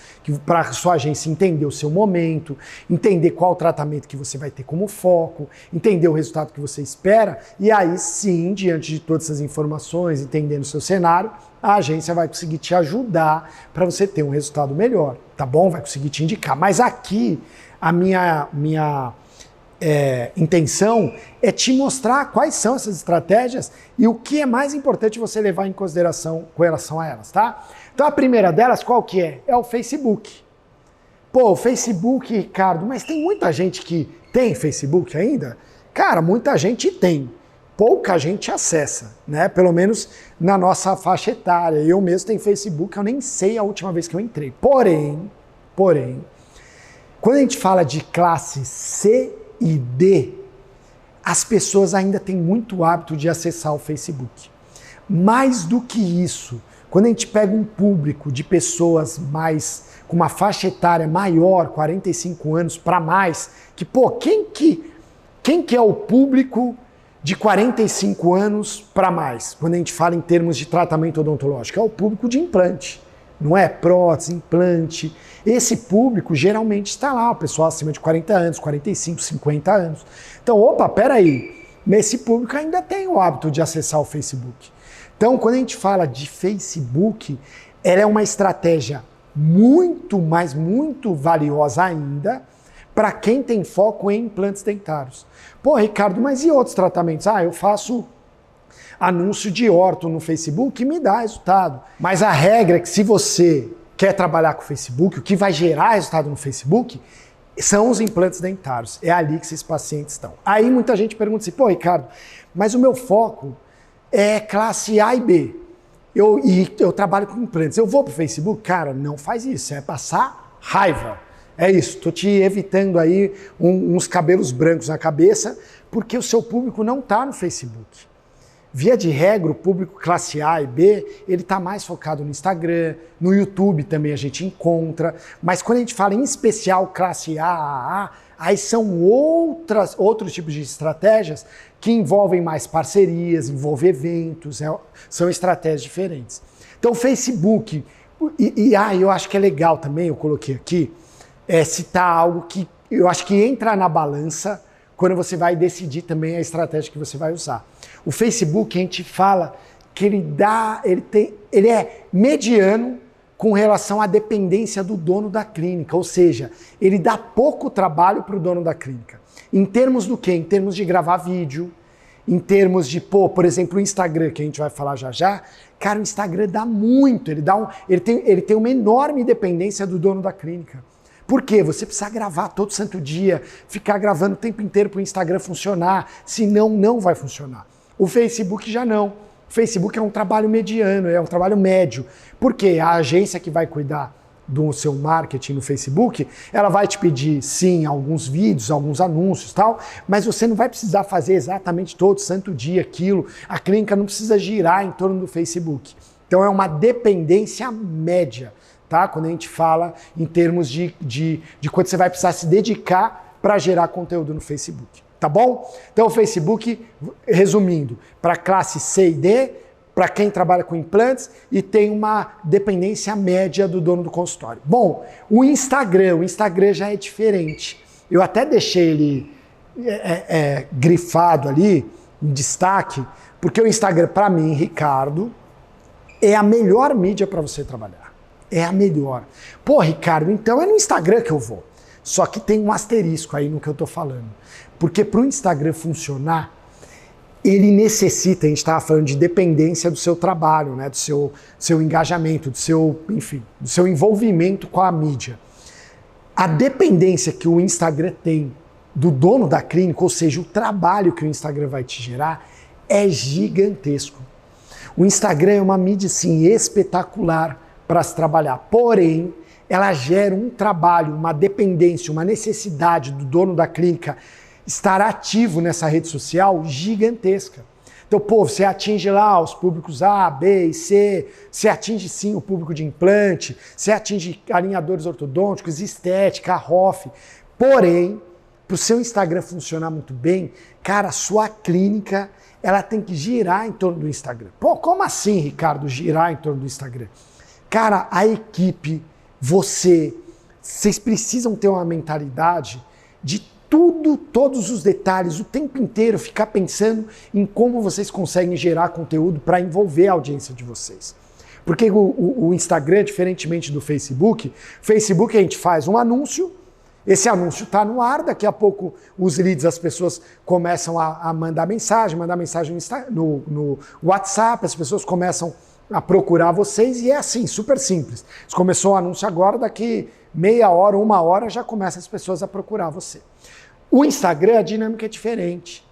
para a sua agência entender o seu momento, entender qual o tratamento que você vai ter como foco, entender o resultado que você espera, e aí sim, diante de todas essas informações, entendendo o seu cenário, a agência vai conseguir te ajudar para você ter um resultado melhor, tá bom? Vai conseguir te indicar. Mas aqui, a minha intenção é te mostrar quais são essas estratégias e o que é mais importante você levar em consideração com relação a elas, tá? Então a primeira delas, qual que é? É o Facebook. Pô, o Facebook, Ricardo, mas tem muita gente que tem Facebook ainda? Cara, muita gente tem. Pouca gente acessa, né? Pelo menos na nossa faixa etária. Eu mesmo tenho Facebook, eu nem sei a última vez que eu entrei. Porém, quando a gente fala de classe C e D, as pessoas ainda têm muito hábito de acessar o Facebook. Mais do que isso, quando a gente pega um público de pessoas com uma faixa etária maior, 45 anos para mais, quem que é o público de 45 anos para mais? Quando a gente fala em termos de tratamento odontológico, é o público de implante. Não é prótese, implante. Esse público geralmente está lá, o pessoal acima de 40 anos, 45, 50 anos. Então, peraí, esse público ainda tem o hábito de acessar o Facebook. Então, quando a gente fala de Facebook, ela é uma estratégia muito valiosa ainda para quem tem foco em implantes dentários. Pô, Ricardo, mas e outros tratamentos? Eu faço anúncio de orto no Facebook e me dá resultado. Mas a regra é que se você quer trabalhar com o Facebook, o que vai gerar resultado no Facebook são os implantes dentários. É ali que esses pacientes estão. Aí muita gente pergunta assim, Ricardo, mas o meu foco é classe A e B. Eu trabalho com implantes. Eu vou pro Facebook? Cara, não faz isso. É passar raiva. É isso. Tô te evitando aí uns cabelos brancos na cabeça porque o seu público não tá no Facebook. Via de regra, o público classe A e B, ele está mais focado no Instagram, no YouTube também a gente encontra, mas quando a gente fala em especial classe A, aí são outros tipos de estratégias que envolvem mais parcerias, envolvem eventos, são estratégias diferentes. Então o Facebook, eu acho que é legal também, eu coloquei aqui, citar algo que eu acho que entra na balança quando você vai decidir também a estratégia que você vai usar. O Facebook, a gente fala que ele é mediano com relação à dependência do dono da clínica, ou seja, ele dá pouco trabalho para o dono da clínica. Em termos do quê? Em termos de gravar vídeo, em termos de, por exemplo, o Instagram, que a gente vai falar já já, cara, o Instagram dá muito, ele tem uma enorme dependência do dono da clínica. Por quê? Você precisa gravar todo santo dia, ficar gravando o tempo inteiro para o Instagram funcionar, senão não vai funcionar. O Facebook já não. O Facebook é um trabalho mediano, é um trabalho médio. Por quê? A agência que vai cuidar do seu marketing no Facebook, ela vai te pedir, sim, alguns vídeos, alguns anúncios e tal, mas você não vai precisar fazer exatamente todo santo dia aquilo. A clínica não precisa girar em torno do Facebook. Então é uma dependência média, tá? Quando a gente fala em termos de quanto você vai precisar se dedicar para gerar conteúdo no Facebook. Tá bom? Então o Facebook, resumindo, para classe C e D, para quem trabalha com implantes e tem uma dependência média do dono do consultório. Bom, o Instagram já é diferente. Eu até deixei ele grifado ali, em destaque, porque o Instagram, para mim, Ricardo, é a melhor mídia para você trabalhar. É a melhor. Pô, Ricardo, então é no Instagram que eu vou. Só que tem um asterisco aí no que eu tô falando. Porque para o Instagram funcionar, ele necessita, a gente estava falando de dependência do seu trabalho, né? Do seu engajamento, do seu envolvimento com a mídia. A dependência que o Instagram tem do dono da clínica, ou seja, o trabalho que o Instagram vai te gerar, é gigantesco. O Instagram é uma mídia, sim, espetacular para se trabalhar. Porém, ela gera um trabalho, uma dependência, uma necessidade do dono da clínica estar ativo nessa rede social gigantesca. Então, você atinge lá os públicos A, B e C, você atinge sim o público de implante, você atinge alinhadores ortodônticos, estética, ROF. Porém, para o seu Instagram funcionar muito bem, cara, a sua clínica, ela tem que girar em torno do Instagram. Como assim, Ricardo, girar em torno do Instagram? Cara, a equipe, vocês precisam ter uma mentalidade de todos os detalhes, o tempo inteiro, ficar pensando em como vocês conseguem gerar conteúdo para envolver a audiência de vocês. Porque o Instagram, diferentemente do Facebook, a gente faz um anúncio, esse anúncio está no ar, daqui a pouco os leads, as pessoas começam a mandar mensagem no WhatsApp, as pessoas começam a procurar vocês e é assim, super simples. Se começou o anúncio agora, daqui meia hora, 1 hora, já começam as pessoas a procurar você. O Instagram, a dinâmica é diferente.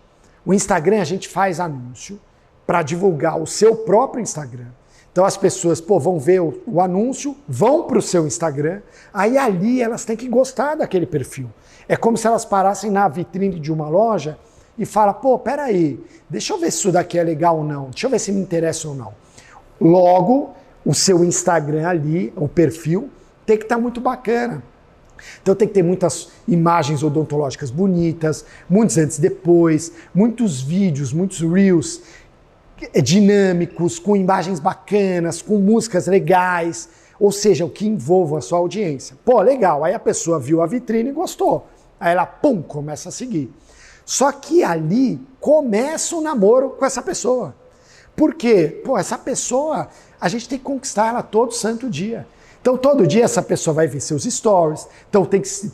O Instagram, a gente faz anúncio para divulgar o seu próprio Instagram. Então as pessoas vão ver o anúncio, vão para o seu Instagram, aí ali elas têm que gostar daquele perfil. É como se elas parassem na vitrine de uma loja e falam, peraí, deixa eu ver se isso daqui é legal ou não, deixa eu ver se me interessa ou não. Logo, o seu Instagram ali, o perfil, tem que estar muito bacana. Então tem que ter muitas imagens odontológicas bonitas, muitos antes e depois, muitos vídeos, muitos reels dinâmicos, com imagens bacanas, com músicas legais, ou seja, o que envolva a sua audiência. Legal, aí a pessoa viu a vitrine e gostou. Aí ela, começa a seguir. Só que ali começa o namoro com essa pessoa. Por quê? Essa pessoa, a gente tem que conquistar ela todo santo dia. Então, todo dia essa pessoa vai ver seus stories. Então,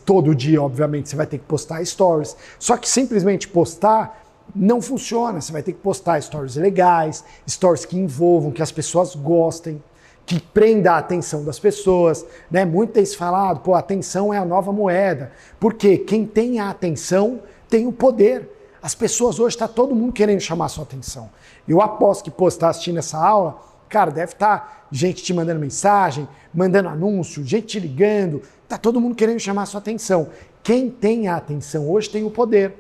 todo dia, obviamente, você vai ter que postar stories. Só que simplesmente postar não funciona. Você vai ter que postar stories legais, stories que envolvam, que as pessoas gostem, que prenda a atenção das pessoas. Né? Muito tem se falado, a atenção é a nova moeda. Porque quem tem a atenção tem o poder. As pessoas hoje, está todo mundo querendo chamar a sua atenção. Eu aposto que está assistindo essa aula, cara, deve estar gente te mandando mensagem, mandando anúncio, gente te ligando, tá todo mundo querendo chamar a sua atenção. Quem tem a atenção hoje tem o poder.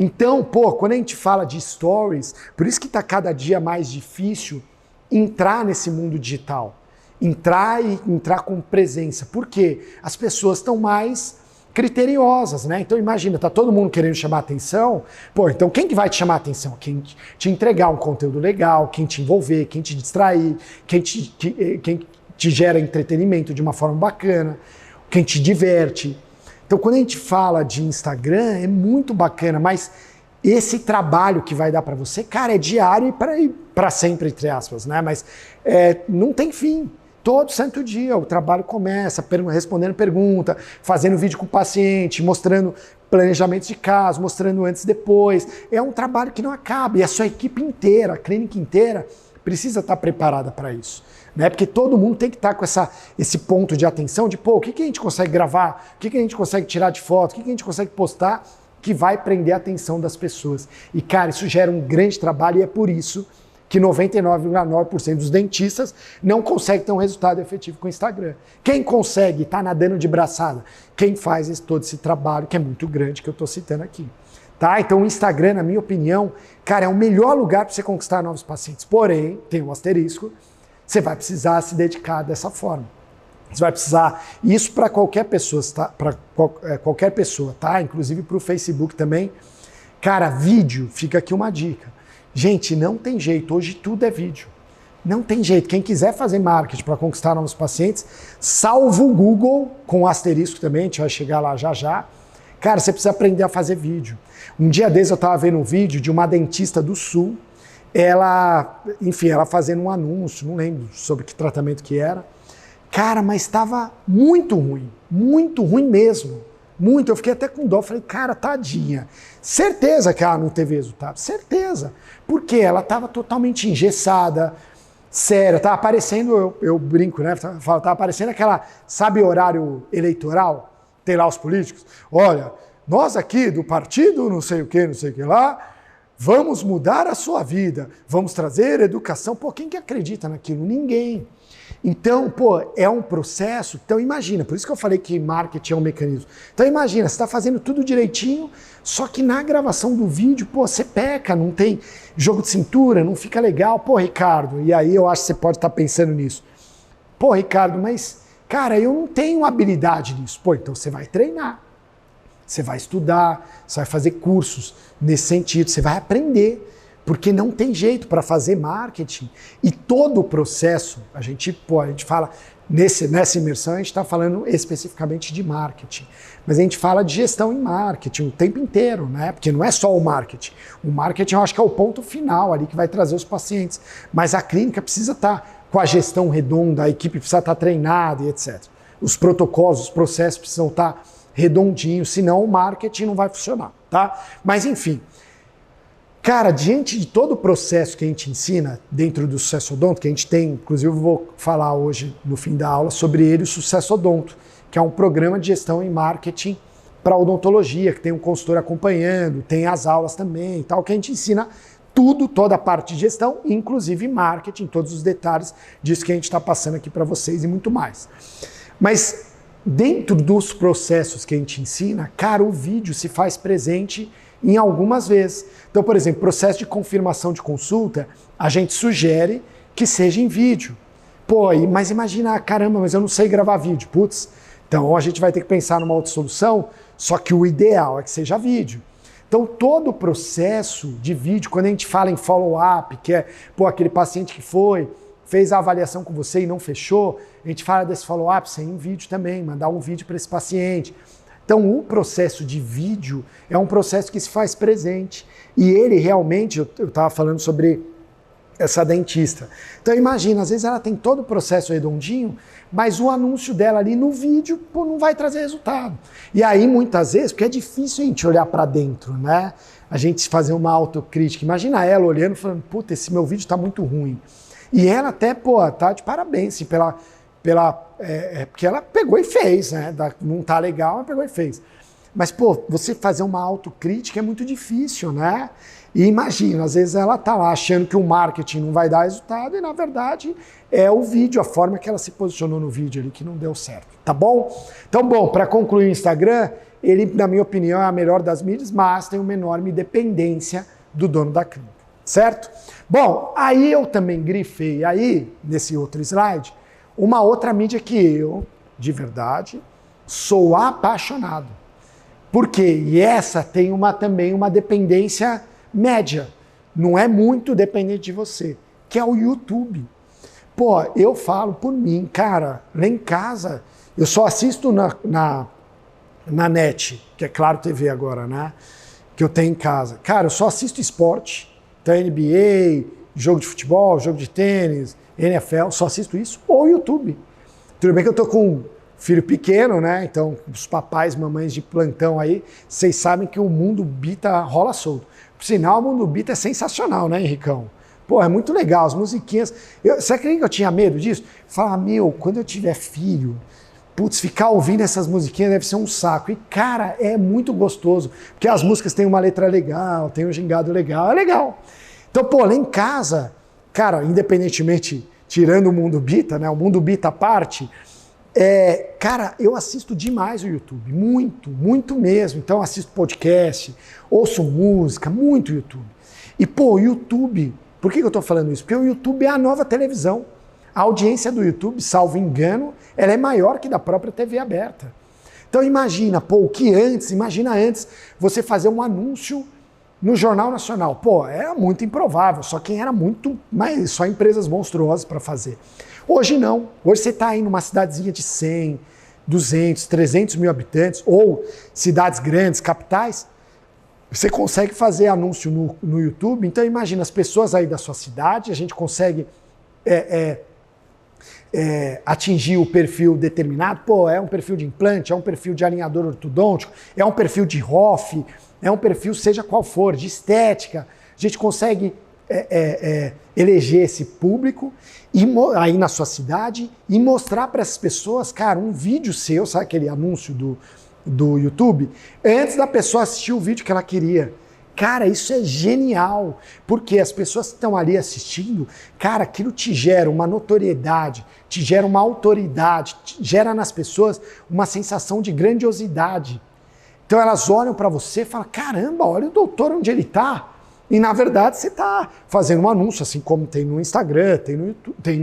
Então, pô, quando a gente fala de stories, por isso que está cada dia mais difícil entrar nesse mundo digital. Entrar com presença. Por quê? As pessoas estão mais criteriosas, né? Então imagina, tá todo mundo querendo chamar atenção, pô, então quem que vai te chamar atenção? Quem te entregar um conteúdo legal, quem te envolver, quem te distrair, quem te gera entretenimento de uma forma bacana, quem te diverte. Então quando a gente fala de Instagram, é muito bacana, mas esse trabalho que vai dar para você, cara, é diário e para sempre, entre aspas, né? Mas não tem fim. Todo santo dia o trabalho começa respondendo pergunta, fazendo vídeo com o paciente, mostrando planejamentos de caso, mostrando antes e depois. É um trabalho que não acaba e a sua equipe inteira, a clínica inteira, precisa estar preparada para isso. Né? Porque todo mundo tem que estar com esse ponto de atenção de, pô, o que a gente consegue gravar, o que a gente consegue tirar de foto, o que a gente consegue postar que vai prender a atenção das pessoas. E, cara, isso gera um grande trabalho e é por isso que 99,9% dos dentistas não conseguem ter um resultado efetivo com o Instagram. Quem consegue tá nadando de braçada? Quem faz todo esse trabalho, que é muito grande, que eu estou citando aqui. Tá? Então o Instagram, na minha opinião, cara, é o melhor lugar para você conquistar novos pacientes. Porém, tem um asterisco, você vai precisar se dedicar dessa forma. Você vai precisar, isso para qualquer pessoa, tá? Para qualquer pessoa, tá? Inclusive para o Facebook também. Cara, vídeo, fica aqui uma dica. Gente, não tem jeito, hoje tudo é vídeo. Não tem jeito. Quem quiser fazer marketing para conquistar novos pacientes, salvo o Google, com asterisco também, a gente vai chegar lá já já. Cara, você precisa aprender a fazer vídeo. Um dia desses eu estava vendo um vídeo de uma dentista do Sul, ela fazendo um anúncio, não lembro sobre que tratamento que era. Cara, mas estava muito ruim mesmo. Muito, eu fiquei até com dó, falei, cara, tadinha. Certeza que ela não teve resultado, certeza. Porque ela estava totalmente engessada, séria, estava aparecendo, eu brinco, né? Estava aparecendo aquela, sabe, horário eleitoral? Tem lá os políticos. Olha, nós aqui do partido, não sei o que lá, vamos mudar a sua vida, vamos trazer educação. Pô, quem que acredita naquilo? Ninguém. Então, pô, é um processo, então imagina, por isso que eu falei que marketing é um mecanismo. Então imagina, você está fazendo tudo direitinho, só que na gravação do vídeo, pô, você peca, não tem jogo de cintura, não fica legal. Pô, Ricardo, e aí eu acho que você pode estar pensando nisso. Pô, Ricardo, mas, cara, eu não tenho habilidade nisso. Pô, então você vai treinar, você vai estudar, você vai fazer cursos nesse sentido, você vai aprender. Porque não tem jeito para fazer marketing. E todo o processo, a gente fala, nessa imersão a gente está falando especificamente de marketing. Mas a gente fala de gestão em marketing o tempo inteiro, né? Porque não é só o marketing. O marketing eu acho que é o ponto final ali que vai trazer os pacientes. Mas a clínica precisa estar com a gestão redonda, a equipe precisa estar treinada e etc. Os protocolos, os processos precisam estar redondinhos, senão o marketing não vai funcionar, tá? Mas enfim. Cara, diante de todo o processo que a gente ensina dentro do Sucesso Odonto, que a gente tem, inclusive eu vou falar hoje no fim da aula sobre ele, o Sucesso Odonto, que é um programa de gestão em marketing para odontologia, que tem um consultor acompanhando, tem as aulas também e tal, que a gente ensina tudo, toda a parte de gestão, inclusive marketing, todos os detalhes disso que a gente está passando aqui para vocês e muito mais. Mas dentro dos processos que a gente ensina, cara, o vídeo se faz presente em algumas vezes. Então, por exemplo, processo de confirmação de consulta, a gente sugere que seja em vídeo. Pô, mas imagina, caramba, mas eu não sei gravar vídeo. Putz, então a gente vai ter que pensar numa outra solução, só que o ideal é que seja vídeo. Então, todo o processo de vídeo, quando a gente fala em follow-up, que é, pô, aquele paciente que fez a avaliação com você e não fechou, a gente fala desse follow-up sem vídeo também, mandar um vídeo para esse paciente. Então, o processo de vídeo é um processo que se faz presente. E ele realmente, eu estava falando sobre essa dentista. Então, imagina, às vezes ela tem todo o processo redondinho, mas o anúncio dela ali no vídeo, pô, não vai trazer resultado. E aí, muitas vezes, porque é difícil a gente olhar para dentro, né? A gente fazer uma autocrítica. Imagina ela olhando e falando, puta, esse meu vídeo está muito ruim. E ela até, pô, tá de parabéns, assim, porque ela pegou e fez, né? Não tá legal, mas pegou e fez. Mas, pô, você fazer uma autocrítica é muito difícil, né? E imagina, às vezes ela tá lá achando que o marketing não vai dar resultado e, na verdade, é o vídeo, a forma que ela se posicionou no vídeo ali que não deu certo, tá bom? Então, bom, para concluir o Instagram, ele, na minha opinião, é a melhor das mídias, mas tem uma enorme dependência do dono da clínica, certo? Bom, aí eu também grifei aí, nesse outro slide, uma outra mídia que eu, de verdade, sou apaixonado. Por quê? E essa tem também uma dependência média, não é muito dependente de você, que é o YouTube. Pô, eu falo por mim, cara, lá em casa, eu só assisto na net, que é Claro TV agora, né? Que eu tenho em casa. Cara, eu só assisto esporte, então NBA, jogo de futebol, jogo de tênis, NFL, só assisto isso, ou YouTube. Tudo bem que eu tô com um filho pequeno, né? Então, os papais, mamães de plantão aí, vocês sabem que o Mundo Bita rola solto. Por sinal, o Mundo Bita é sensacional, né, Henricão? Pô, é muito legal, as musiquinhas. Você acredita que eu tinha medo disso? Falar, quando eu tiver filho, putz, ficar ouvindo essas musiquinhas deve ser um saco. E, cara, é muito gostoso, porque as músicas têm uma letra legal, tem um gingado legal, é legal. Então, pô, lá em casa, cara, independentemente, tirando o Mundo Bita, né, o Mundo Bita à parte, cara, eu assisto demais o YouTube, muito mesmo. Então, assisto podcast, ouço música, muito YouTube. E, pô, o YouTube, por que eu tô falando isso? Porque o YouTube é a nova televisão. A audiência do YouTube, salvo engano, ela é maior que da própria TV aberta. Então imagina, imagina antes você fazer um anúncio no Jornal Nacional. Pô, era muito improvável, só empresas monstruosas para fazer. Hoje não, hoje você está aí numa cidadezinha de 100, 200, 300 mil habitantes, ou cidades grandes, capitais, você consegue fazer anúncio no YouTube. Então imagina, as pessoas aí da sua cidade, a gente consegue atingir o perfil determinado. Pô, é um perfil de implante, é um perfil de alinhador ortodôntico, é um perfil de ROF, é um perfil seja qual for, de estética. A gente consegue eleger esse público aí na sua cidade e mostrar para essas pessoas, cara, um vídeo seu, sabe aquele anúncio do YouTube, antes da pessoa assistir o vídeo que ela queria. Cara, isso é genial, porque as pessoas que estão ali assistindo, cara, aquilo te gera uma notoriedade, te gera uma autoridade, gera nas pessoas uma sensação de grandiosidade. Então elas olham para você e falam, caramba, olha o doutor onde ele está. E na verdade você está fazendo um anúncio, assim como tem no Instagram, tem no YouTube, tem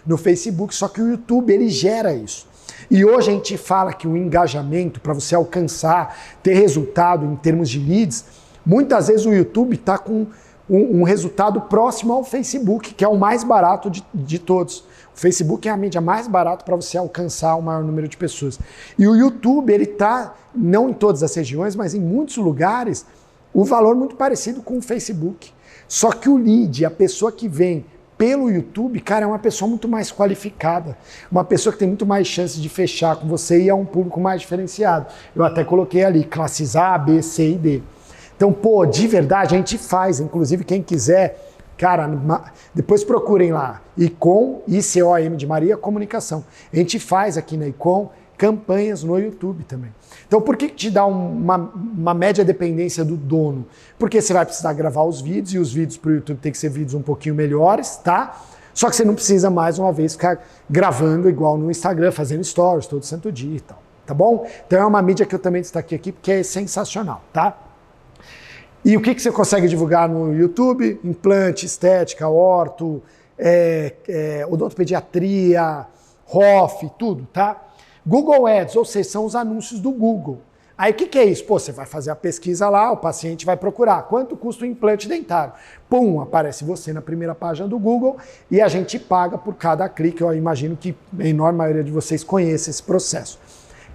no Facebook, só que o YouTube ele gera isso. E hoje a gente fala que o engajamento, para você alcançar, ter resultado em termos de leads, muitas vezes o YouTube está com um resultado próximo ao Facebook, que é o mais barato de todos. O Facebook é a mídia mais barata para você alcançar o maior número de pessoas. E o YouTube, ele está, não em todas as regiões, mas em muitos lugares, o valor muito parecido com o Facebook. Só que o lead, a pessoa que vem pelo YouTube, cara, é uma pessoa muito mais qualificada, uma pessoa que tem muito mais chance de fechar com você e é um público mais diferenciado. Eu até coloquei ali, classes A, B, C e D. Então, pô, de verdade, a gente faz, inclusive quem quiser, cara, depois procurem lá, ICOM, ICOM de Maria Comunicação. A gente faz aqui na ICOM campanhas no YouTube também. Então, por que te dá uma média dependência do dono? Porque você vai precisar gravar os vídeos, e os vídeos para o YouTube tem que ser vídeos um pouquinho melhores, tá? Só que você não precisa, mais uma vez, ficar gravando igual no Instagram, fazendo stories todo santo dia e tal, tá bom? Então é uma mídia que eu também destaquei aqui, porque é sensacional, tá? E o que você consegue divulgar no YouTube? Implante, estética, orto, odontopediatria, ROF, tudo, tá? Google Ads, ou seja, são os anúncios do Google. Aí o que é isso? Pô, você vai fazer a pesquisa lá, o paciente vai procurar quanto custa o implante dentário. Pum, aparece você na primeira página do Google e a gente paga por cada clique. Eu imagino que a enorme maioria de vocês conhece esse processo.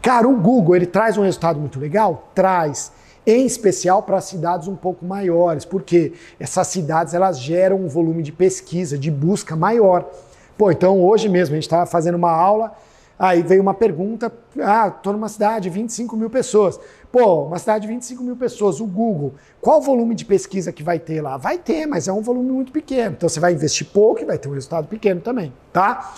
Cara, o Google, ele traz um resultado muito legal? Traz. Em especial para cidades um pouco maiores, porque essas cidades elas geram um volume de pesquisa, de busca maior. Pô, então hoje mesmo a gente estava fazendo uma aula, aí veio uma pergunta, estou numa cidade de 25 mil pessoas. Pô, uma cidade de 25 mil pessoas, o Google, qual o volume de pesquisa que vai ter lá? Vai ter, mas é um volume muito pequeno. Então você vai investir pouco e vai ter um resultado pequeno também, tá?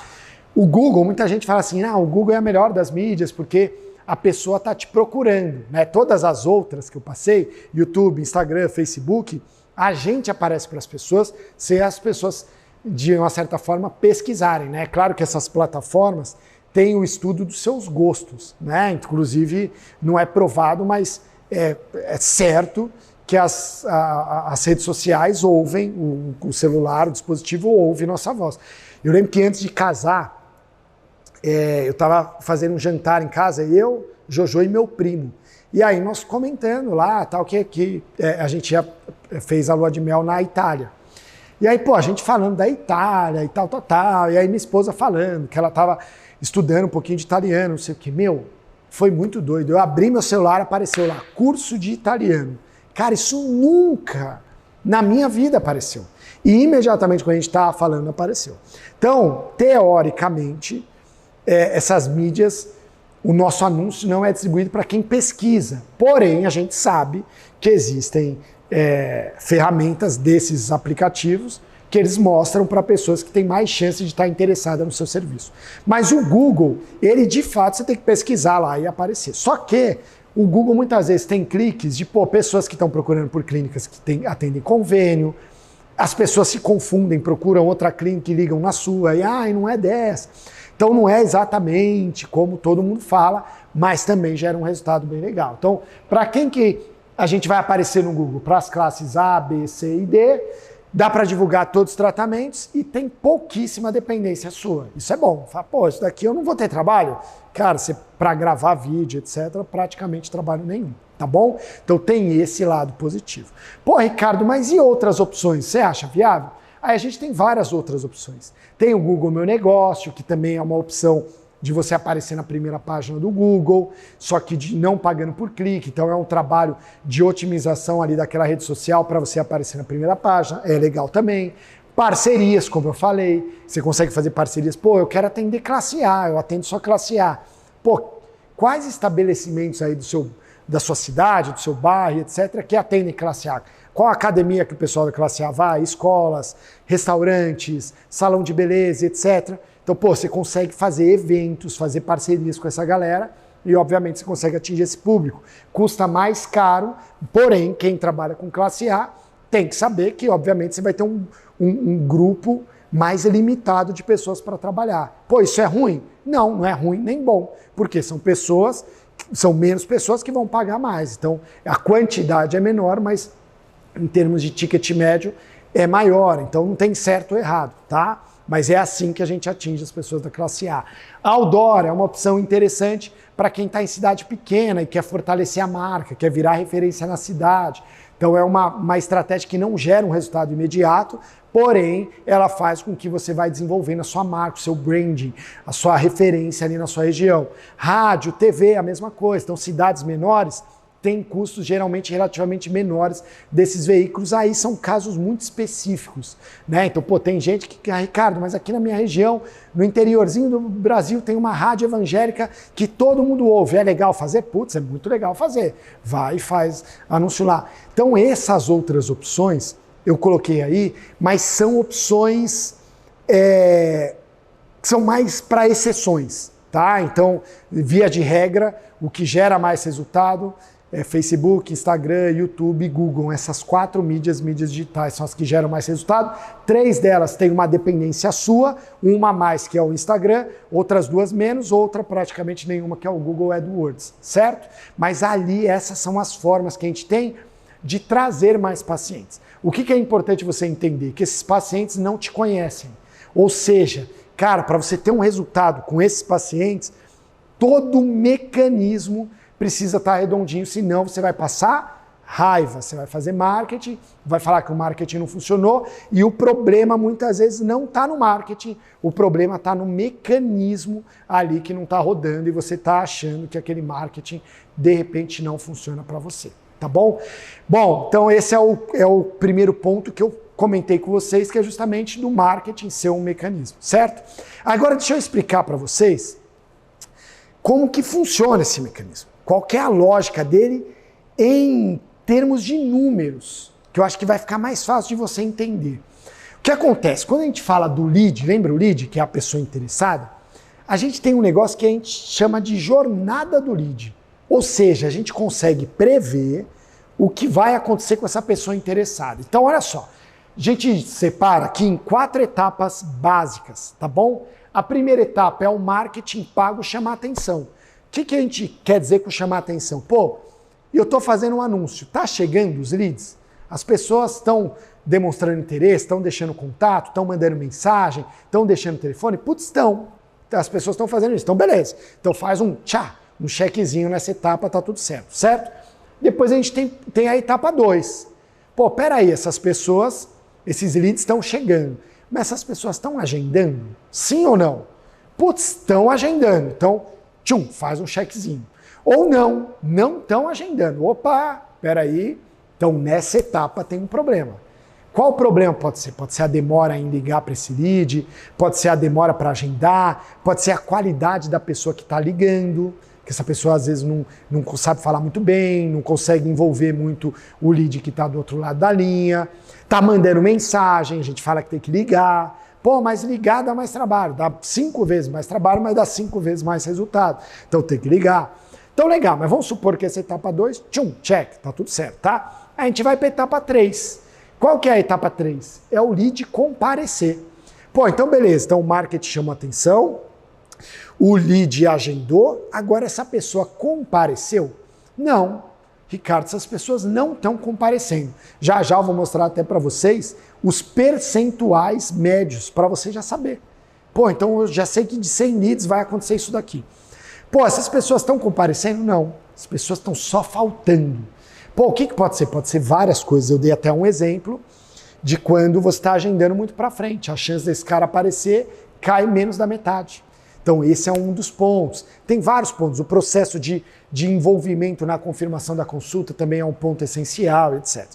O Google, muita gente fala assim, o Google é a melhor das mídias, porque a pessoa está te procurando, né? Todas as outras que eu passei, YouTube, Instagram, Facebook, a gente aparece para as pessoas se as pessoas, de uma certa forma, pesquisarem, né? Claro que essas plataformas tem o estudo dos seus gostos, né? Inclusive, não é provado, mas é certo que as redes sociais ouvem, o celular, o dispositivo ouve nossa voz. Eu lembro que antes de casar, eu estava fazendo um jantar em casa, eu, Jojo e meu primo. E aí nós comentando lá, tal, que a gente fez a lua de mel na Itália. E aí, pô, a gente falando da Itália e tal. E aí minha esposa falando que ela estava estudando um pouquinho de italiano, não sei o que. Meu, foi muito doido. Eu abri meu celular, apareceu lá, curso de italiano. Cara, isso nunca na minha vida apareceu. E imediatamente quando a gente estava falando, apareceu. Então, teoricamente, essas mídias, o nosso anúncio não é distribuído para quem pesquisa. Porém, a gente sabe que existem ferramentas desses aplicativos que eles mostram para pessoas que têm mais chance de estar interessadas no seu serviço. Mas o Google, ele de fato, você tem que pesquisar lá e aparecer. Só que o Google muitas vezes tem cliques de pessoas que estão procurando por clínicas que atendem convênio, as pessoas se confundem, procuram outra clínica e ligam na sua, e não é dessa. Então não é exatamente como todo mundo fala, mas também gera um resultado bem legal. Então, para quem que a gente vai aparecer no Google? Para as classes A, B, C e D, dá para divulgar todos os tratamentos e tem pouquíssima dependência sua. Isso é bom. Fala, pô, isso daqui eu não vou ter trabalho? Cara, para gravar vídeo, etc., praticamente trabalho nenhum, tá bom? Então tem esse lado positivo. Pô, Ricardo, mas e outras opções? Você acha viável? Aí a gente tem várias outras opções. Tem o Google Meu Negócio, que também é uma opção de você aparecer na primeira página do Google, só que não pagando por clique. Então é um trabalho de otimização ali daquela rede social para você aparecer na primeira página. É legal também. Parcerias, como eu falei. Você consegue fazer parcerias. Pô, eu quero atender classe A, eu atendo só classe A. Pô, quais estabelecimentos aí da sua cidade, do seu bairro, etc., que atendem classe A? Qual a academia que o pessoal da classe A vai? Escolas, restaurantes, salão de beleza, etc. Então, pô, você consegue fazer eventos, fazer parcerias com essa galera e, obviamente, você consegue atingir esse público. Custa mais caro, porém, quem trabalha com classe A tem que saber que, obviamente, você vai ter um grupo mais limitado de pessoas para trabalhar. Pô, isso é ruim? Não, não é ruim nem bom, porque são menos pessoas que vão pagar mais. Então, a quantidade é menor, mas em termos de ticket médio é maior. Então, não tem certo ou errado, tá? Mas é assim que a gente atinge as pessoas da classe A. Outdoor é uma opção interessante para quem está em cidade pequena e quer fortalecer a marca, quer virar referência na cidade. Então é uma estratégia que não gera um resultado imediato, porém ela faz com que você vai desenvolvendo a sua marca, o seu branding, a sua referência ali na sua região. Rádio, TV, a mesma coisa. Então cidades menores tem custos geralmente relativamente menores desses veículos, aí são casos muito específicos, né? Então, pô, tem gente que, Ricardo, mas aqui na minha região, no interiorzinho do Brasil, tem uma rádio evangélica que todo mundo ouve. É legal fazer? Putz, é muito legal fazer. Vai e faz anúncio lá. Então, essas outras opções eu coloquei aí, mas são opções que são mais para exceções, tá? Então, via de regra, o que gera mais resultado Facebook, Instagram, YouTube, Google. Essas 4 mídias digitais são as que geram mais resultado. 3 delas têm uma dependência sua, uma mais que é o Instagram, outras 2 menos, outra praticamente nenhuma que é o Google AdWords, certo? Mas ali essas são as formas que a gente tem de trazer mais pacientes. O que é importante você entender? Que esses pacientes não te conhecem. Ou seja, cara, para você ter um resultado com esses pacientes, todo o mecanismo precisa estar redondinho, senão você vai passar raiva, você vai fazer marketing, vai falar que o marketing não funcionou e o problema muitas vezes não está no marketing, o problema está no mecanismo ali que não está rodando e você está achando que aquele marketing de repente não funciona para você, tá bom? Bom, então esse é o primeiro ponto que eu comentei com vocês, que é justamente do marketing ser um mecanismo, certo? Agora deixa eu explicar para vocês como que funciona esse mecanismo. Qual que é a lógica dele em termos de números, que eu acho que vai ficar mais fácil de você entender. O que acontece? Quando a gente fala do lead, lembra o lead, que é a pessoa interessada? A gente tem um negócio que a gente chama de jornada do lead. Ou seja, a gente consegue prever o que vai acontecer com essa pessoa interessada. Então, olha só, a gente separa aqui em 4 etapas básicas, tá bom? A primeira etapa é o marketing pago chamar atenção. O que a gente quer dizer com chamar atenção? Pô, eu estou fazendo um anúncio, tá chegando os leads? As pessoas estão demonstrando interesse, estão deixando contato, estão mandando mensagem, estão deixando telefone? Putz, estão. As pessoas estão fazendo isso, então beleza. Então faz um checkzinho nessa etapa, tá tudo certo, certo? Depois a gente tem a etapa 2. Pô, peraí, essas pessoas, esses leads estão chegando, mas essas pessoas estão agendando? Sim ou não? Putz, estão agendando. Então, faz um checkzinho. Ou não estão agendando. Opa, peraí. Então, nessa etapa tem um problema. Qual o problema pode ser? Pode ser a demora em ligar para esse lead, pode ser a demora para agendar, pode ser a qualidade da pessoa que está ligando, que essa pessoa às vezes não sabe falar muito bem, não consegue envolver muito o lead que está do outro lado da linha, está mandando mensagem, a gente fala que tem que ligar. Pô, mas ligar dá mais trabalho, dá 5 vezes mais trabalho, mas dá 5 vezes mais resultado. Então tem que ligar. Então legal, mas vamos supor que essa etapa 2, check, tá tudo certo, tá? A gente vai para a etapa 3. Qual que é a etapa 3? É o lead comparecer. Pô, então beleza, então o marketing chama atenção, o lead agendou, agora essa pessoa compareceu? Não, Ricardo, essas pessoas não estão comparecendo. Já eu vou mostrar até para vocês os percentuais médios, para você já saber. Pô, então eu já sei que de 100 leads vai acontecer isso daqui. Pô, essas pessoas estão comparecendo? Não, as pessoas estão só faltando. Pô, o que pode ser? Pode ser várias coisas. Eu dei até um exemplo de quando você está agendando muito para frente. A chance desse cara aparecer cai menos da metade. Então esse é um dos pontos. Tem vários pontos. O processo de envolvimento na confirmação da consulta também é um ponto essencial, etc.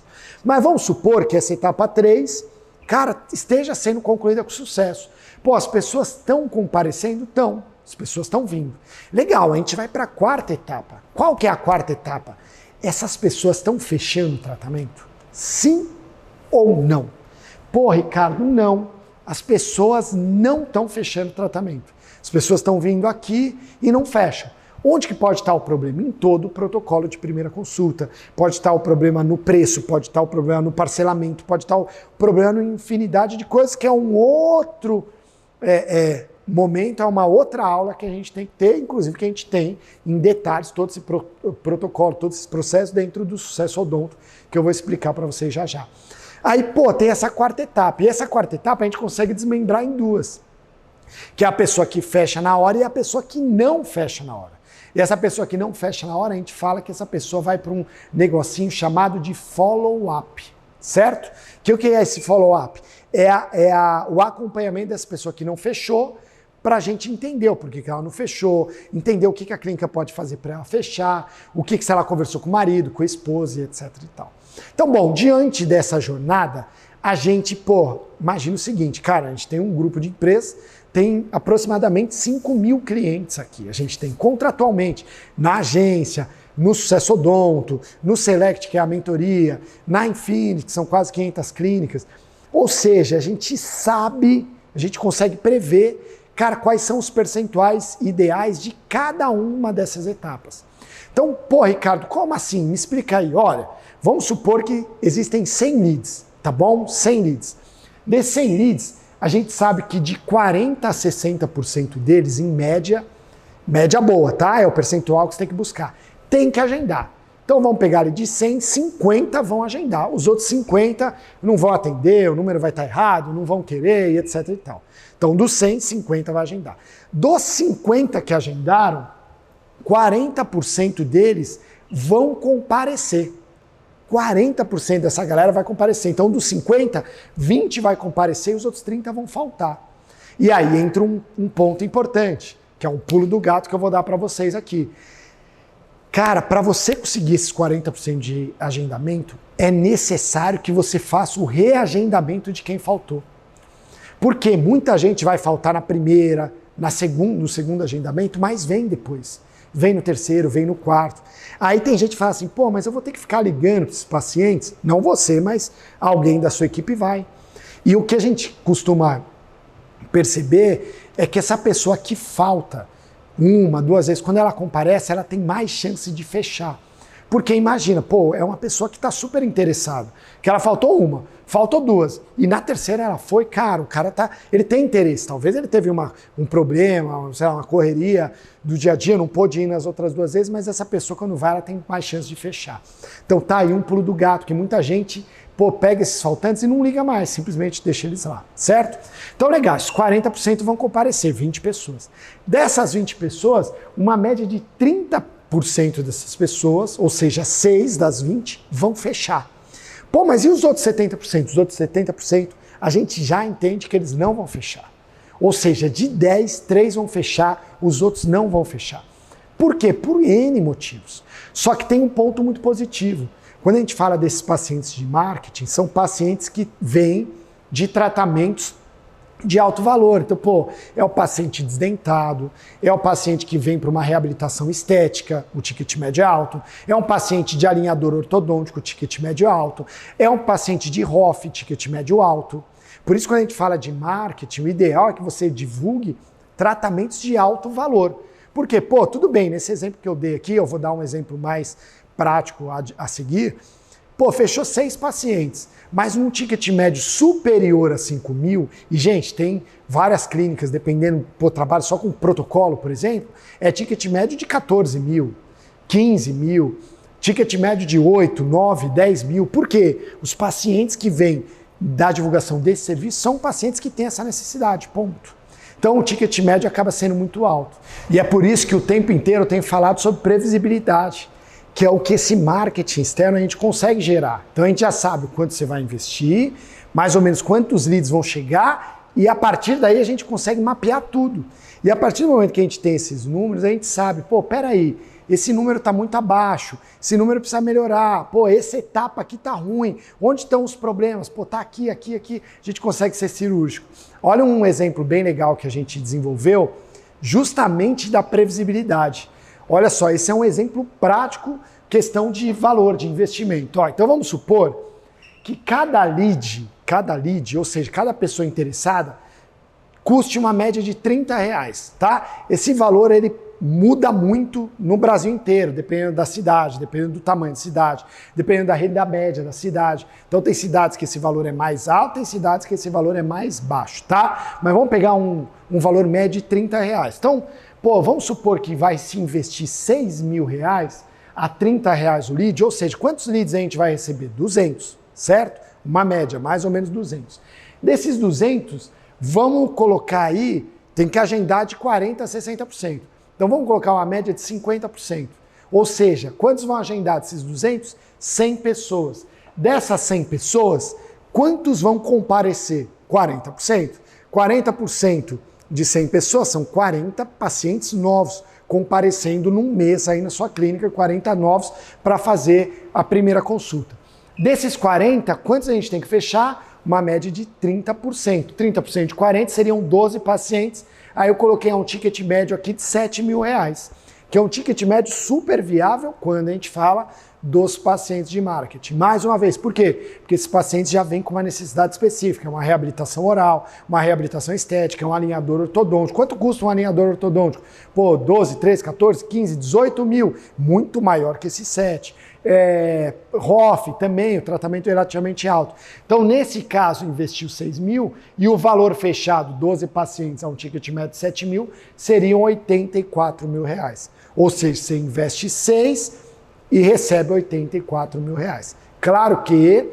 Mas vamos supor que essa etapa 3, cara, esteja sendo concluída com sucesso. Pô, as pessoas estão comparecendo? Estão. As pessoas estão vindo. Legal, a gente vai para a 4ª etapa. Qual que é a 4ª etapa? Essas pessoas estão fechando o tratamento? Sim ou não? Pô, Ricardo, não. As pessoas não estão fechando o tratamento. As pessoas estão vindo aqui e não fecham. Onde que pode estar o problema? Em todo o protocolo de primeira consulta. Pode estar o problema no preço, pode estar o problema no parcelamento, pode estar o problema em infinidade de coisas, que é um outro momento, é uma outra aula que a gente tem que ter, inclusive que a gente tem em detalhes todo esse protocolo, todo esse processo dentro do Sucesso Odonto, que eu vou explicar para vocês já já. Aí, pô, tem essa 4ª etapa, e essa 4ª etapa a gente consegue desmembrar em 2, que é a pessoa que fecha na hora e a pessoa que não fecha na hora. E essa pessoa que não fecha na hora, a gente fala que essa pessoa vai para um negocinho chamado de follow-up, certo? Que o que é esse follow-up? O acompanhamento dessa pessoa que não fechou, para a gente entender o porquê que ela não fechou, entender o que a clínica pode fazer para ela fechar, o que se ela conversou com o marido, com a esposa, etc e tal. Então, bom, diante dessa jornada, a gente, imagina o seguinte, cara, a gente tem um grupo de empresas, tem aproximadamente 5.000 clientes aqui. A gente tem contratualmente na agência, no Sucesso Odonto, no Select, que é a mentoria, na Infinity, que são quase 500 clínicas. Ou seja, a gente sabe, a gente consegue prever, cara, quais são os percentuais ideais de cada uma dessas etapas. Então, Ricardo, como assim? Me explica aí. Olha, vamos supor que existem 100 leads, tá bom? 100 leads. Desses 100 leads, a gente sabe que de 40% a 60% deles, em média boa, tá? É o percentual que você tem que buscar. Tem que agendar. Então vamos pegar ali de 100, 50 vão agendar. Os outros 50 não vão atender, o número vai estar errado, não vão querer, etc e tal. Então dos 100, 50 vai agendar. Dos 50 que agendaram, 40% deles vão comparecer. 40% dessa galera vai comparecer. Então dos 50, 20 vai comparecer e os outros 30 vão faltar. E aí entra um ponto importante, que é um pulo do gato que eu vou dar para vocês aqui. Cara, para você conseguir esses 40% de agendamento, é necessário que você faça o reagendamento de quem faltou. Porque muita gente vai faltar na primeira, no segundo agendamento, mas vem depois. Vem no terceiro, vem no quarto. Aí tem gente que fala assim, mas eu vou ter que ficar ligando para esses pacientes? Não você, mas alguém da sua equipe vai. E o que a gente costuma perceber é que essa pessoa que falta 1, 2 vezes, quando ela comparece, ela tem mais chance de fechar. Porque imagina, pô, é uma pessoa que está super interessada, que ela faltou uma, faltou duas, e na terceira ela foi, cara, o cara ele tem interesse, talvez ele teve um problema, sei lá, uma correria do dia a dia, não pôde ir nas outras duas vezes, mas essa pessoa quando vai, ela tem mais chance de fechar. Então tá aí um pulo do gato, que muita gente, pô, pega esses faltantes e não liga mais, simplesmente deixa eles lá, certo? Então legal, esses 40% vão comparecer, 20 pessoas. Dessas 20 pessoas, uma média de 30% dessas pessoas, ou seja, 6 das 20, vão fechar. Pô, mas e os outros 70%? Os outros 70%, a gente já entende que eles não vão fechar. Ou seja, de 10, 3 vão fechar, os outros não vão fechar. Por quê? Por N motivos. Só que tem um ponto muito positivo. Quando a gente fala desses pacientes de marketing, são pacientes que vêm de tratamentos de alto valor. Então, pô, é o paciente desdentado, é o paciente que vem para uma reabilitação estética, o ticket médio é alto, é um paciente de alinhador ortodôntico, o ticket médio é alto, é um paciente de ROF, ticket médio alto. Por isso, quando a gente fala de marketing, o ideal é que você divulgue tratamentos de alto valor. Porque, pô, tudo bem, nesse exemplo que eu dei aqui, eu vou dar um exemplo mais prático a seguir, pô, fechou 6 pacientes, mas um ticket médio superior a 5 mil, e gente, tem várias clínicas, dependendo, pô, trabalho só com protocolo, por exemplo, é ticket médio de 14 mil, 15 mil, ticket médio de 8, 9, 10 mil. Por quê? Os pacientes que vêm da divulgação desse serviço são pacientes que têm essa necessidade, ponto. Então o ticket médio acaba sendo muito alto. E é por isso que o tempo inteiro eu tenho falado sobre previsibilidade, que é o que esse marketing externo a gente consegue gerar. Então a gente já sabe quanto você vai investir, mais ou menos quantos leads vão chegar, e a partir daí a gente consegue mapear tudo. E a partir do momento que a gente tem esses números, a gente sabe, pô, peraí, esse número está muito abaixo, esse número precisa melhorar, pô, essa etapa aqui está ruim, onde estão os problemas? Pô, tá aqui, aqui, aqui, a gente consegue ser cirúrgico. Olha um exemplo bem legal que a gente desenvolveu, justamente da previsibilidade. Olha só, esse é um exemplo prático, questão de valor, de investimento. Ó, então vamos supor que cada lead, ou seja, cada pessoa interessada, custe uma média de R$30, tá? Esse valor, ele muda muito no Brasil inteiro, dependendo da cidade, dependendo do tamanho da cidade, dependendo da renda média da cidade. Então tem cidades que esse valor é mais alto, tem cidades que esse valor é mais baixo, tá? Mas vamos pegar um valor médio de R$30. Então, pô, vamos supor que vai se investir R$6.000 a R$30 o lead, ou seja, quantos leads a gente vai receber? 200, certo? Uma média, mais ou menos 200. Desses 200, vamos colocar aí, tem que agendar de 40% a 60%. Então vamos colocar uma média de 50%. Ou seja, quantos vão agendar desses 200? 100 pessoas. Dessas 100 pessoas, quantos vão comparecer? 40%. 40% de 100 pessoas são 40 pacientes novos comparecendo num mês aí na sua clínica, 40 novos para fazer a primeira consulta. Desses 40, quantos a gente tem que fechar? Uma média de 30%. 30% de 40 seriam 12 pacientes. Aí eu coloquei um ticket médio aqui de R$7.000, que é um ticket médio super viável quando a gente fala dos pacientes de marketing. Mais uma vez, por quê? Porque esses pacientes já vêm com uma necessidade específica, uma reabilitação oral, uma reabilitação estética, um alinhador ortodôntico. Quanto custa um alinhador ortodôntico? Pô, 12, 13, 14, 15, 18 mil, muito maior que esse 7. ROF também, o tratamento é relativamente alto. Então, nesse caso, investiu 6 mil e o valor fechado, 12 pacientes a um ticket médio de 7 mil, seriam R$84 mil. Ou seja, você investe 6 e recebe R$84 mil. Claro que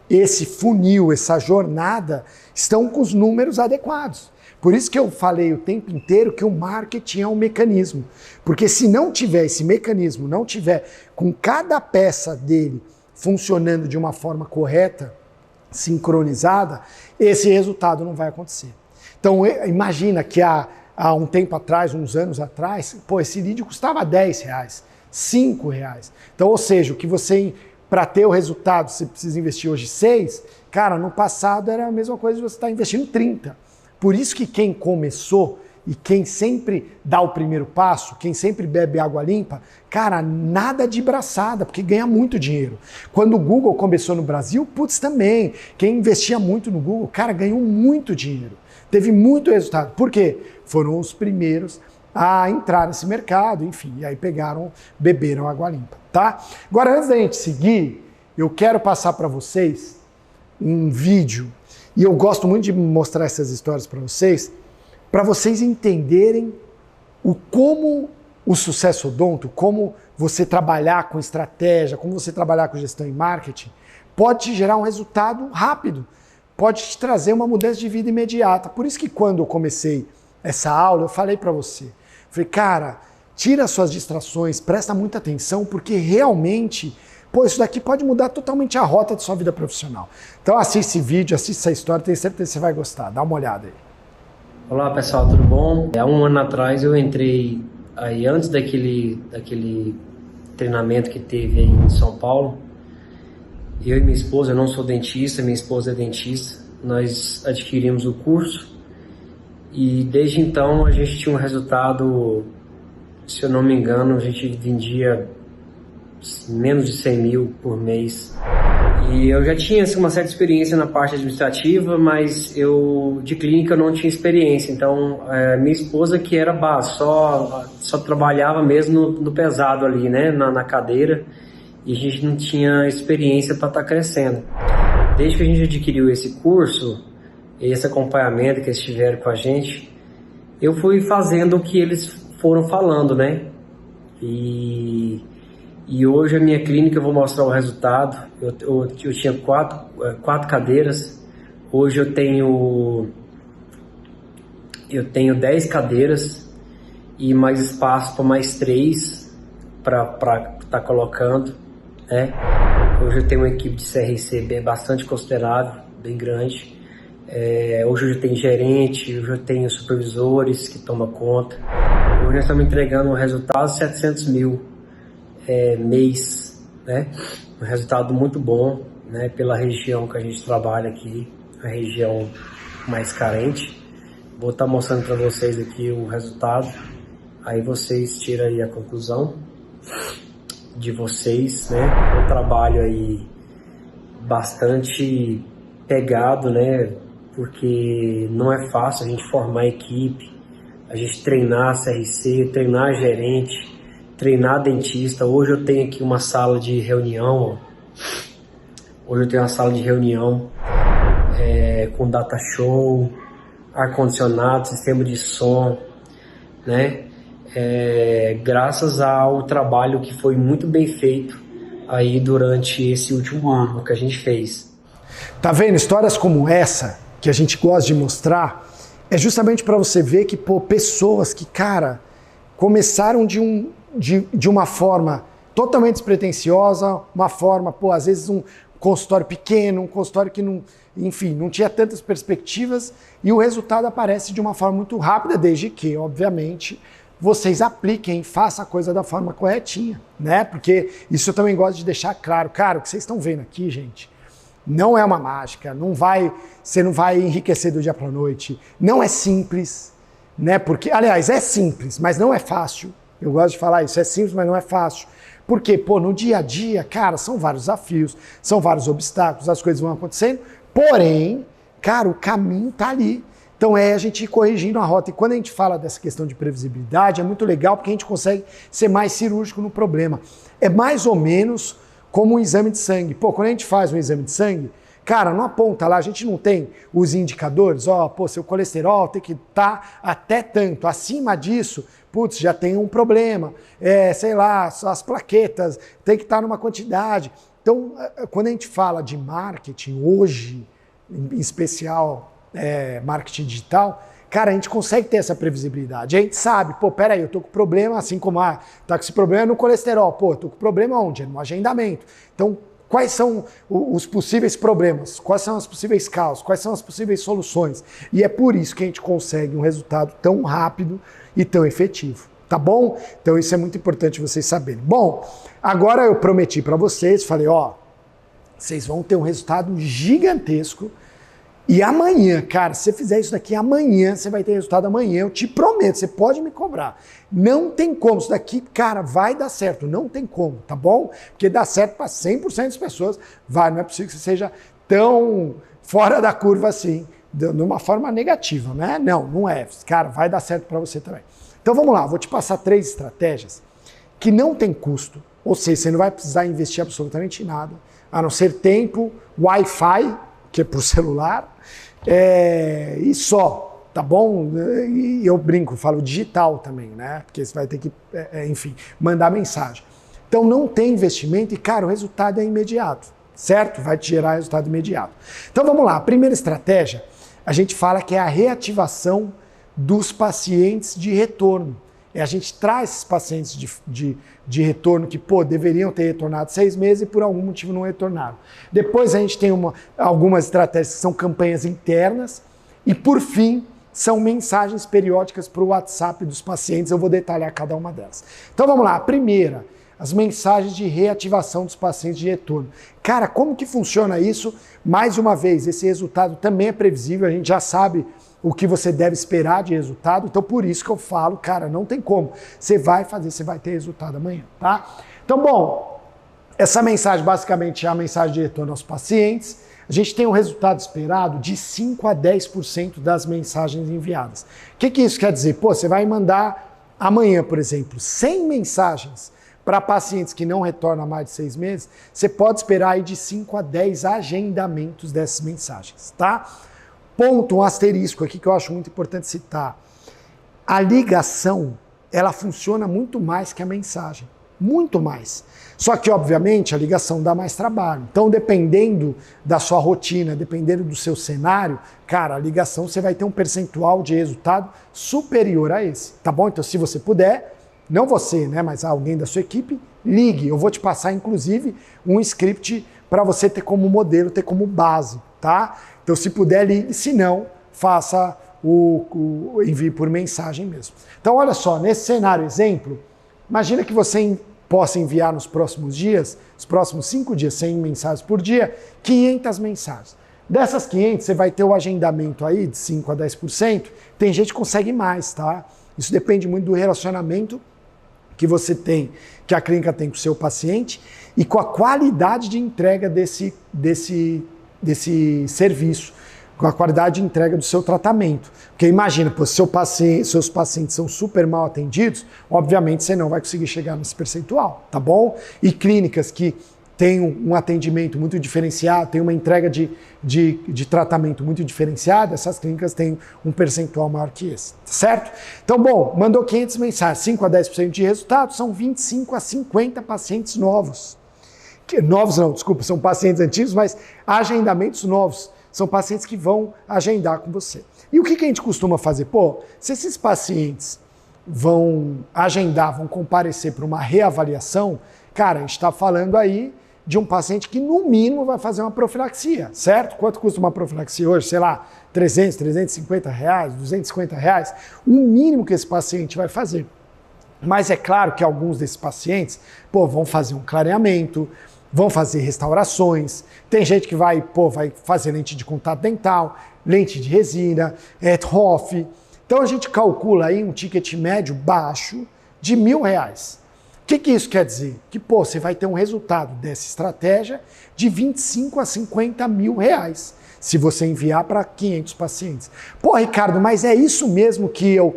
esse funil, essa jornada, estão com os números adequados. Por isso que eu falei o tempo inteiro que o marketing é um mecanismo. Porque se não tiver esse mecanismo, não tiver com cada peça dele funcionando de uma forma correta, sincronizada, esse resultado não vai acontecer. Então imagina que há um tempo atrás, uns anos atrás, pô, esse lead custava R$10, R$5. Então, ou seja, o que você, para ter o resultado, você precisa investir hoje 6, cara, no passado era a mesma coisa de você estar investindo 30. Por isso que quem começou e quem sempre dá o primeiro passo, quem sempre bebe água limpa, cara, nada de braçada, porque ganha muito dinheiro. Quando o Google começou no Brasil, putz, também, quem investia muito no Google, cara, ganhou muito dinheiro. Teve muito resultado. Por quê? Foram os primeiros a entrar nesse mercado, enfim, e aí beberam água limpa, tá? Agora, antes da gente seguir, eu quero passar para vocês um vídeo, e eu gosto muito de mostrar essas histórias para vocês entenderem como o sucesso odonto, como você trabalhar com estratégia, como você trabalhar com gestão e marketing, pode te gerar um resultado rápido, pode te trazer uma mudança de vida imediata. Por isso que quando eu comecei essa aula, eu falei para você, falei, cara, tira suas distrações, presta muita atenção, porque realmente, isso daqui pode mudar totalmente a rota da sua vida profissional. Então assiste esse vídeo, assiste essa história, tenho certeza que você vai gostar. Dá uma olhada aí. Olá pessoal, tudo bom? Há um ano atrás eu entrei aí antes daquele treinamento que teve aí em São Paulo. Eu e minha esposa, eu não sou dentista, minha esposa é dentista, nós adquirimos o curso e desde então a gente tinha um resultado, se eu não me engano, a gente vendia menos de 100 mil por mês. E eu já tinha assim, uma certa experiência na parte administrativa, mas eu de clínica eu não tinha experiência. Então, minha esposa que era base, só trabalhava mesmo no pesado ali, né, na cadeira, e a gente não tinha experiência para estar crescendo. Desde que a gente adquiriu esse curso, esse acompanhamento que eles tiveram com a gente, eu fui fazendo o que eles foram falando, né? E hoje a minha clínica, eu vou mostrar o resultado. Eu tinha quatro cadeiras, hoje eu tenho 10 cadeiras e mais espaço para mais 3 para estar colocando, né? Hoje eu tenho uma equipe de CRC bastante considerável, bem grande. Hoje eu tenho gerente, hoje eu tenho supervisores que tomam conta. Hoje nós estamos entregando um resultado de 700 mil mês, né? Um resultado muito bom, né? Pela região que a gente trabalha aqui, a região mais carente. Vou estar mostrando para vocês aqui o resultado, aí vocês tiram aí a conclusão de vocês, né? Um trabalho aí bastante pegado, né? Porque não é fácil a gente formar equipe, a gente treinar CRC, treinar gerente, treinar dentista. Hoje eu tenho aqui uma sala de reunião, hoje eu tenho uma sala de reunião com data show, ar-condicionado, sistema de som, né? Graças ao trabalho que foi muito bem feito aí durante esse último ano que a gente fez. Tá vendo? Histórias como essa, que a gente gosta de mostrar, é justamente para você ver que, pessoas que, cara, começaram de uma forma totalmente despretensiosa, uma forma, às vezes um consultório pequeno, um consultório que não, enfim, não tinha tantas perspectivas, e o resultado aparece de uma forma muito rápida, desde que, obviamente, vocês apliquem, façam a coisa da forma corretinha, né? Porque isso eu também gosto de deixar claro. Cara, o que vocês estão vendo aqui, gente, não é uma mágica, você não vai enriquecer do dia para a noite, não é simples, né? Porque, aliás, é simples, mas não é fácil. Eu gosto de falar isso, é simples, mas não é fácil. Porque, no dia a dia, cara, são vários desafios, são vários obstáculos, as coisas vão acontecendo, porém, cara, o caminho tá ali. Então a gente ir corrigindo a rota. E quando a gente fala dessa questão de previsibilidade, é muito legal porque a gente consegue ser mais cirúrgico no problema. É mais ou menos como um exame de sangue. Quando a gente faz um exame de sangue, cara, não aponta lá, a gente não tem os indicadores, seu colesterol tem que estar até tanto, acima disso, já tem um problema, as plaquetas tem que estar numa quantidade. Então, quando a gente fala de marketing hoje, em especial marketing digital, cara, a gente consegue ter essa previsibilidade. A gente sabe, peraí, eu tô com problema, assim como tá com esse problema no colesterol, tô com problema onde? No agendamento. Então, quais são os possíveis problemas? Quais são as possíveis causas? Quais são as possíveis soluções? E é por isso que a gente consegue um resultado tão rápido e tão efetivo, tá bom? Então isso é muito importante vocês saberem. Bom, agora eu prometi para vocês, falei, vocês vão ter um resultado gigantesco. E amanhã, cara, se você fizer isso daqui amanhã, você vai ter resultado amanhã, eu te prometo, você pode me cobrar. Não tem como, isso daqui, cara, vai dar certo, não tem como, tá bom? Porque dá certo para 100% das pessoas, não é possível que você seja tão fora da curva assim, de uma forma negativa, né? Não é, cara, vai dar certo para você também. Então vamos lá, vou te passar 3 estratégias que não tem custo, ou seja, você não vai precisar investir absolutamente nada, a não ser tempo, Wi-Fi, que é por celular, e só, tá bom? E eu brinco, falo digital também, né? Porque você vai ter que, enfim, mandar mensagem. Então não tem investimento e, cara, o resultado é imediato, certo? Vai te gerar resultado imediato. Então vamos lá, a primeira estratégia, a gente fala que é a reativação dos pacientes de retorno. A gente traz esses pacientes de retorno que, deveriam ter retornado 6 meses e por algum motivo não retornaram. Depois a gente tem algumas estratégias que são campanhas internas e, por fim, são mensagens periódicas para o WhatsApp dos pacientes. Eu vou detalhar cada uma delas. Então vamos lá, a primeira, as mensagens de reativação dos pacientes de retorno. Cara, como que funciona isso? Mais uma vez, esse resultado também é previsível, a gente já sabe o que você deve esperar de resultado, então por isso que eu falo, cara, não tem como. Você vai fazer, você vai ter resultado amanhã, tá? Então, bom, essa mensagem basicamente é a mensagem de retorno aos pacientes. A gente tem um resultado esperado de 5 a 10% das mensagens enviadas. O que isso quer dizer? Você vai mandar amanhã, por exemplo, 100 mensagens para pacientes que não retornam há mais de 6 meses, você pode esperar aí de 5 a 10 agendamentos dessas mensagens, tá? Ponto, um asterisco aqui que eu acho muito importante citar. A ligação, ela funciona muito mais que a mensagem. Muito mais. Só que, obviamente, a ligação dá mais trabalho. Então, dependendo da sua rotina, dependendo do seu cenário, cara, a ligação você vai ter um percentual de resultado superior a esse, tá bom? Então, se você puder, não você, né, mas alguém da sua equipe, ligue. Eu vou te passar, inclusive, um script para você ter como modelo, ter como base, tá? Então, se puder, ligue. Se não, faça o envio por mensagem mesmo. Então, olha só, nesse cenário exemplo, imagina que você possa enviar nos próximos dias, os próximos 5 dias, 100 mensagens por dia, 500 mensagens. Dessas 500, você vai ter o agendamento aí de 5 a 10%. Tem gente que consegue mais, tá? Isso depende muito do relacionamento que você tem, que a clínica tem com o seu paciente e com a qualidade de entrega desse serviço, com a qualidade de entrega do seu tratamento. Porque imagina, seus pacientes são super mal atendidos, obviamente você não vai conseguir chegar nesse percentual, tá bom? E clínicas que têm um atendimento muito diferenciado, têm uma entrega de tratamento muito diferenciada, essas clínicas têm um percentual maior que esse, certo? Então, bom, mandou 500 mensagens, 5 a 10% de resultado, são 25 a 50 pacientes novos. Novos não, desculpa, são pacientes antigos, mas agendamentos novos. São pacientes que vão agendar com você. E o que a gente costuma fazer? Se esses pacientes vão agendar, vão comparecer para uma reavaliação, cara, a gente está falando aí de um paciente que no mínimo vai fazer uma profilaxia, certo? Quanto custa uma profilaxia hoje? Sei lá, 300, 350 reais, 250 reais, o mínimo que esse paciente vai fazer. Mas é claro que alguns desses pacientes, vão fazer um clareamento, vão fazer restaurações, tem gente que vai fazer lente de contato dental, lente de resina, ROF. Então a gente calcula aí um ticket médio baixo de R$1.000. O que isso quer dizer? Que você vai ter um resultado dessa estratégia de 25 a 50 mil reais, se você enviar para 500 pacientes. Ricardo, mas é isso mesmo que eu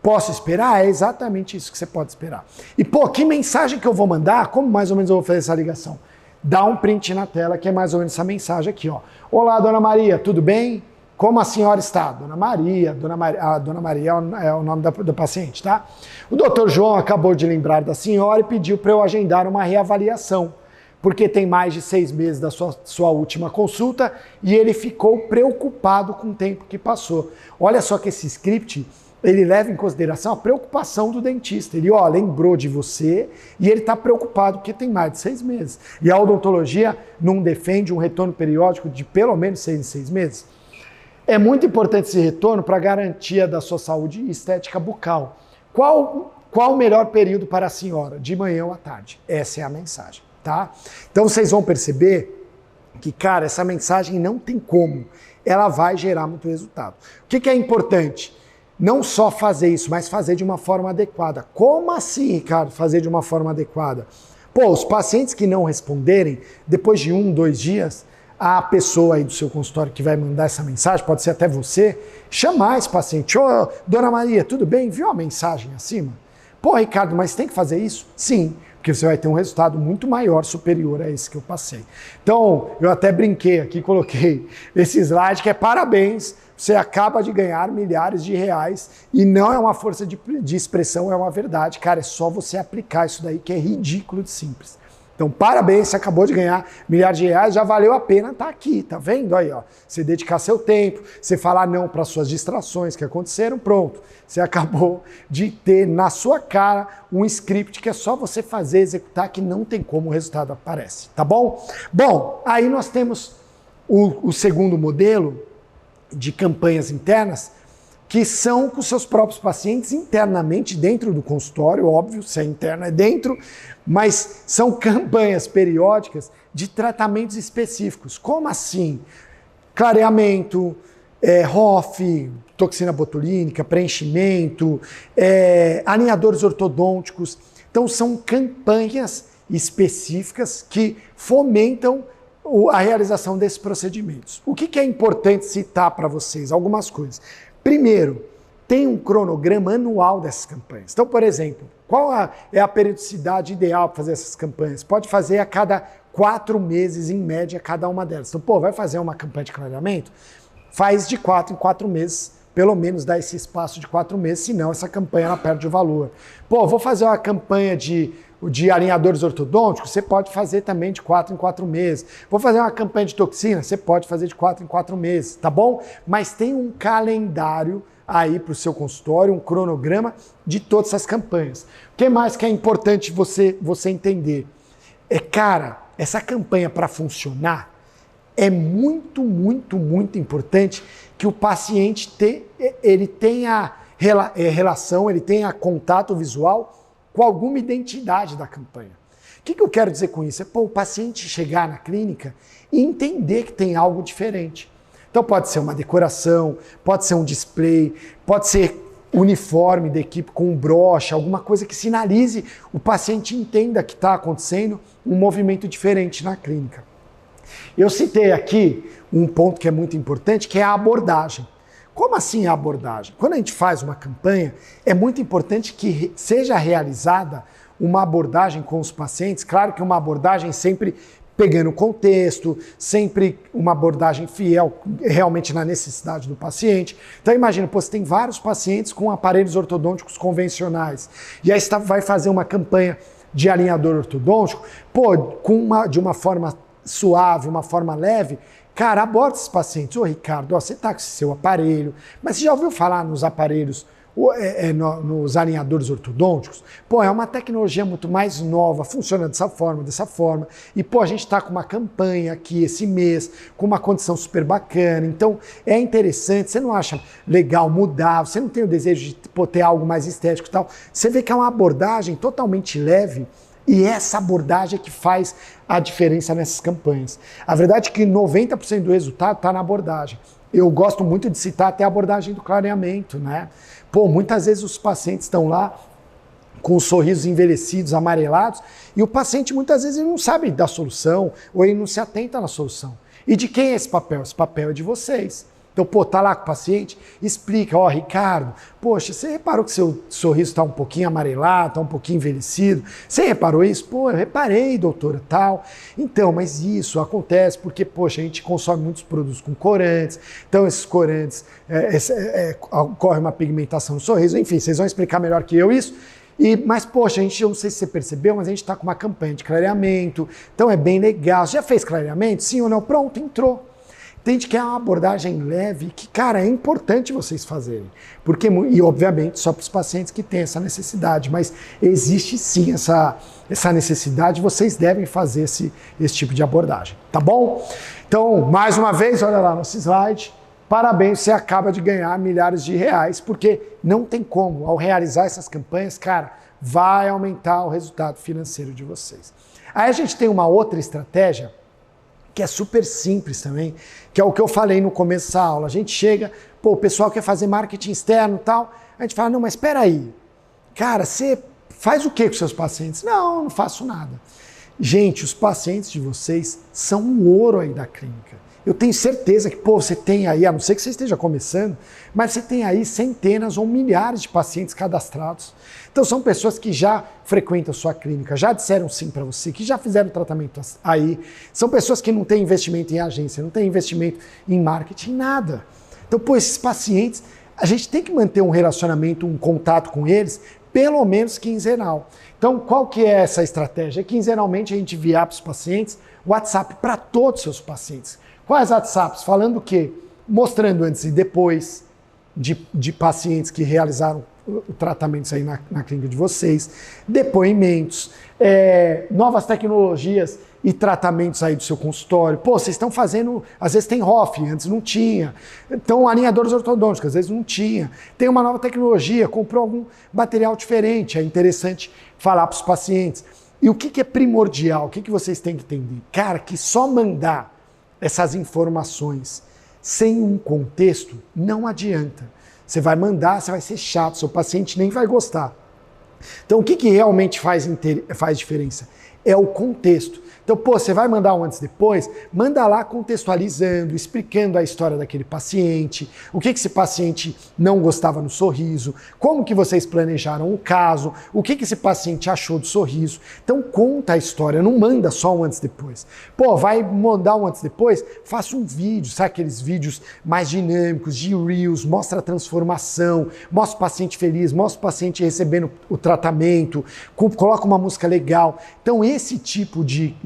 posso esperar? É exatamente isso que você pode esperar. E que mensagem que eu vou mandar? Como mais ou menos eu vou fazer essa ligação? Dá um print na tela, que é mais ou menos essa mensagem aqui, ó. Olá, dona Maria, tudo bem? Como a senhora está? Dona Maria é o nome da paciente, tá? O doutor João acabou de lembrar da senhora e pediu para eu agendar uma reavaliação, porque tem mais de 6 meses da sua última consulta e ele ficou preocupado com o tempo que passou. Olha só que esse script, ele leva em consideração a preocupação do dentista. Ele lembrou de você e ele está preocupado porque tem mais de 6 meses. E a odontologia não defende um retorno periódico de pelo menos 6 em 6 meses. É muito importante esse retorno para a garantia da sua saúde estética bucal. Qual o melhor período para a senhora? De manhã ou à tarde? Essa é a mensagem, tá? Então vocês vão perceber que, cara, essa mensagem não tem como. Ela vai gerar muito resultado. O que é importante? Não só fazer isso, mas fazer de uma forma adequada. Como assim, Ricardo, fazer de uma forma adequada? Os pacientes que não responderem, depois de 1, 2 dias, a pessoa aí do seu consultório que vai mandar essa mensagem, pode ser até você, chamar esse paciente. Ô, dona Maria, tudo bem? Viu a mensagem acima? Pô, Ricardo, mas tem que fazer isso? Sim, porque você vai ter um resultado muito maior, superior a esse que eu passei. Então, eu até brinquei aqui, coloquei esse slide que é parabéns, você acaba de ganhar milhares de reais e não é uma força de expressão, é uma verdade. Cara, é só você aplicar isso daí que é ridículo de simples. Então, parabéns, você acabou de ganhar milhares de reais, já valeu a pena estar aqui, tá vendo aí, ó? Você dedicar seu tempo, você falar não para suas distrações que aconteceram, pronto. Você acabou de ter na sua cara um script que é só você fazer, executar, que não tem como o resultado aparece, tá bom? Bom, aí nós temos o segundo modelo de campanhas internas, que são com seus próprios pacientes internamente dentro do consultório, óbvio, se é interno é dentro, mas são campanhas periódicas de tratamentos específicos. Como assim? Clareamento, ROF, toxina botulínica, preenchimento, alinhadores ortodônticos. Então são campanhas específicas que fomentam a realização desses procedimentos. O que é importante citar para vocês? Algumas coisas. Primeiro, tem um cronograma anual dessas campanhas. Então, por exemplo, qual é a periodicidade ideal para fazer essas campanhas? Pode fazer a cada 4 meses, em média, cada uma delas. Então, pô, vai fazer uma campanha de clareamento? Faz de 4 em 4 meses, pelo menos dá esse espaço de 4 meses, senão essa campanha ela perde o valor. Pô, vou fazer uma campanha de alinhadores ortodônticos, você pode fazer também de 4 em 4 meses. Vou fazer uma campanha de toxina, você pode fazer de 4 em 4 meses, tá bom? Mas tem um calendário aí para o seu consultório, um cronograma de todas essas campanhas. O que mais que é importante você entender? Cara, essa campanha para funcionar, é muito, muito, muito importante que o paciente ele tenha relação, ele tenha contato visual com alguma identidade da campanha. O que eu quero dizer com isso? O paciente chegar na clínica e entender que tem algo diferente. Então pode ser uma decoração, pode ser um display, pode ser uniforme da equipe com um broche, alguma coisa que sinalize, o paciente entenda que está acontecendo um movimento diferente na clínica. Eu citei aqui um ponto que é muito importante, que é a abordagem. Como assim a abordagem? Quando a gente faz uma campanha, é muito importante que seja realizada uma abordagem com os pacientes, claro que uma abordagem sempre pegando o contexto, sempre uma abordagem fiel realmente na necessidade do paciente. Então imagina, você tem vários pacientes com aparelhos ortodônticos convencionais, e aí você vai fazer uma campanha de alinhador ortodôntico, de uma forma suave, uma forma leve. Cara, aborda esses pacientes. Ô, Ricardo, você está com esse seu aparelho, mas você já ouviu falar nos aparelhos, nos alinhadores ortodônticos? Pô, é uma tecnologia muito mais nova, funciona dessa forma, e a gente está com uma campanha aqui esse mês, com uma condição super bacana, então é interessante, você não acha legal mudar, você não tem o desejo de ter algo mais estético e tal, você vê que é uma abordagem totalmente leve, e essa abordagem é que faz a diferença nessas campanhas. A verdade é que 90% do resultado está na abordagem. Eu gosto muito de citar até a abordagem do clareamento, né? Muitas vezes os pacientes estão lá com os sorrisos envelhecidos, amarelados, e o paciente muitas vezes ele não sabe da solução, ou ele não se atenta na solução. E de quem é esse papel? Esse papel é de vocês. Então, tá lá com o paciente, explica, Ricardo, poxa, você reparou que seu sorriso está um pouquinho amarelado, está um pouquinho envelhecido? Você reparou isso? Eu reparei, doutora, tal. Então, mas isso acontece porque, poxa, a gente consome muitos produtos com corantes, então esses corantes, ocorre uma pigmentação no sorriso, enfim, vocês vão explicar melhor que eu isso. Mas, poxa, eu não sei se você percebeu, mas a gente está com uma campanha de clareamento, então é bem legal. Você já fez clareamento? Sim ou não? Pronto, entrou. Entende que é uma abordagem leve que, cara, é importante vocês fazerem. E, obviamente, só para os pacientes que têm essa necessidade. Mas existe sim essa necessidade, vocês devem fazer esse tipo de abordagem, tá bom? Então, mais uma vez, olha lá nosso slide. Parabéns, você acaba de ganhar milhares de reais, porque não tem como, ao realizar essas campanhas, cara, vai aumentar o resultado financeiro de vocês. Aí a gente tem uma outra estratégia, que é super simples também, que é o que eu falei no começo dessa aula. A gente chega, o pessoal quer fazer marketing externo e tal, a gente fala, não, mas espera aí, cara, você faz o que com seus pacientes? Não faço nada. Gente, os pacientes de vocês são um ouro aí da clínica. Eu tenho certeza que, você tem aí, a não ser que você esteja começando, mas você tem aí centenas ou milhares de pacientes cadastrados. Então são pessoas que já frequentam a sua clínica, já disseram sim para você, que já fizeram tratamento aí. São pessoas que não têm investimento em agência, não têm investimento em marketing, nada. Então, esses pacientes, a gente tem que manter um relacionamento, um contato com eles, pelo menos quinzenal. Então, qual que é essa estratégia? Quinzenalmente a gente enviar para os pacientes WhatsApp para todos os seus pacientes. Quais WhatsApps? Falando o quê? Mostrando antes e depois de pacientes que realizaram tratamentos aí na clínica de vocês, depoimentos, novas tecnologias e tratamentos aí do seu consultório. Vocês estão fazendo, às vezes tem ROF, antes não tinha. Então, alinhadores ortodônticos, às vezes não tinha. Tem uma nova tecnologia, comprou algum material diferente, é interessante falar para os pacientes. E o que é primordial? O que vocês têm que entender? Cara, que só mandar essas informações sem um contexto não adianta. Você vai mandar, você vai ser chato, seu paciente nem vai gostar. Então, o que realmente faz diferença? É o contexto. Então, você vai mandar um antes e depois, manda lá contextualizando, explicando a história daquele paciente, o que esse paciente não gostava no sorriso, como que vocês planejaram o caso, o que esse paciente achou do sorriso. Então, conta a história, não manda só um antes e depois. Vai mandar um antes e depois? Faça um vídeo, sabe aqueles vídeos mais dinâmicos, de Reels, mostra a transformação, mostra o paciente feliz, mostra o paciente recebendo o tratamento, coloca uma música legal. Então, esse tipo de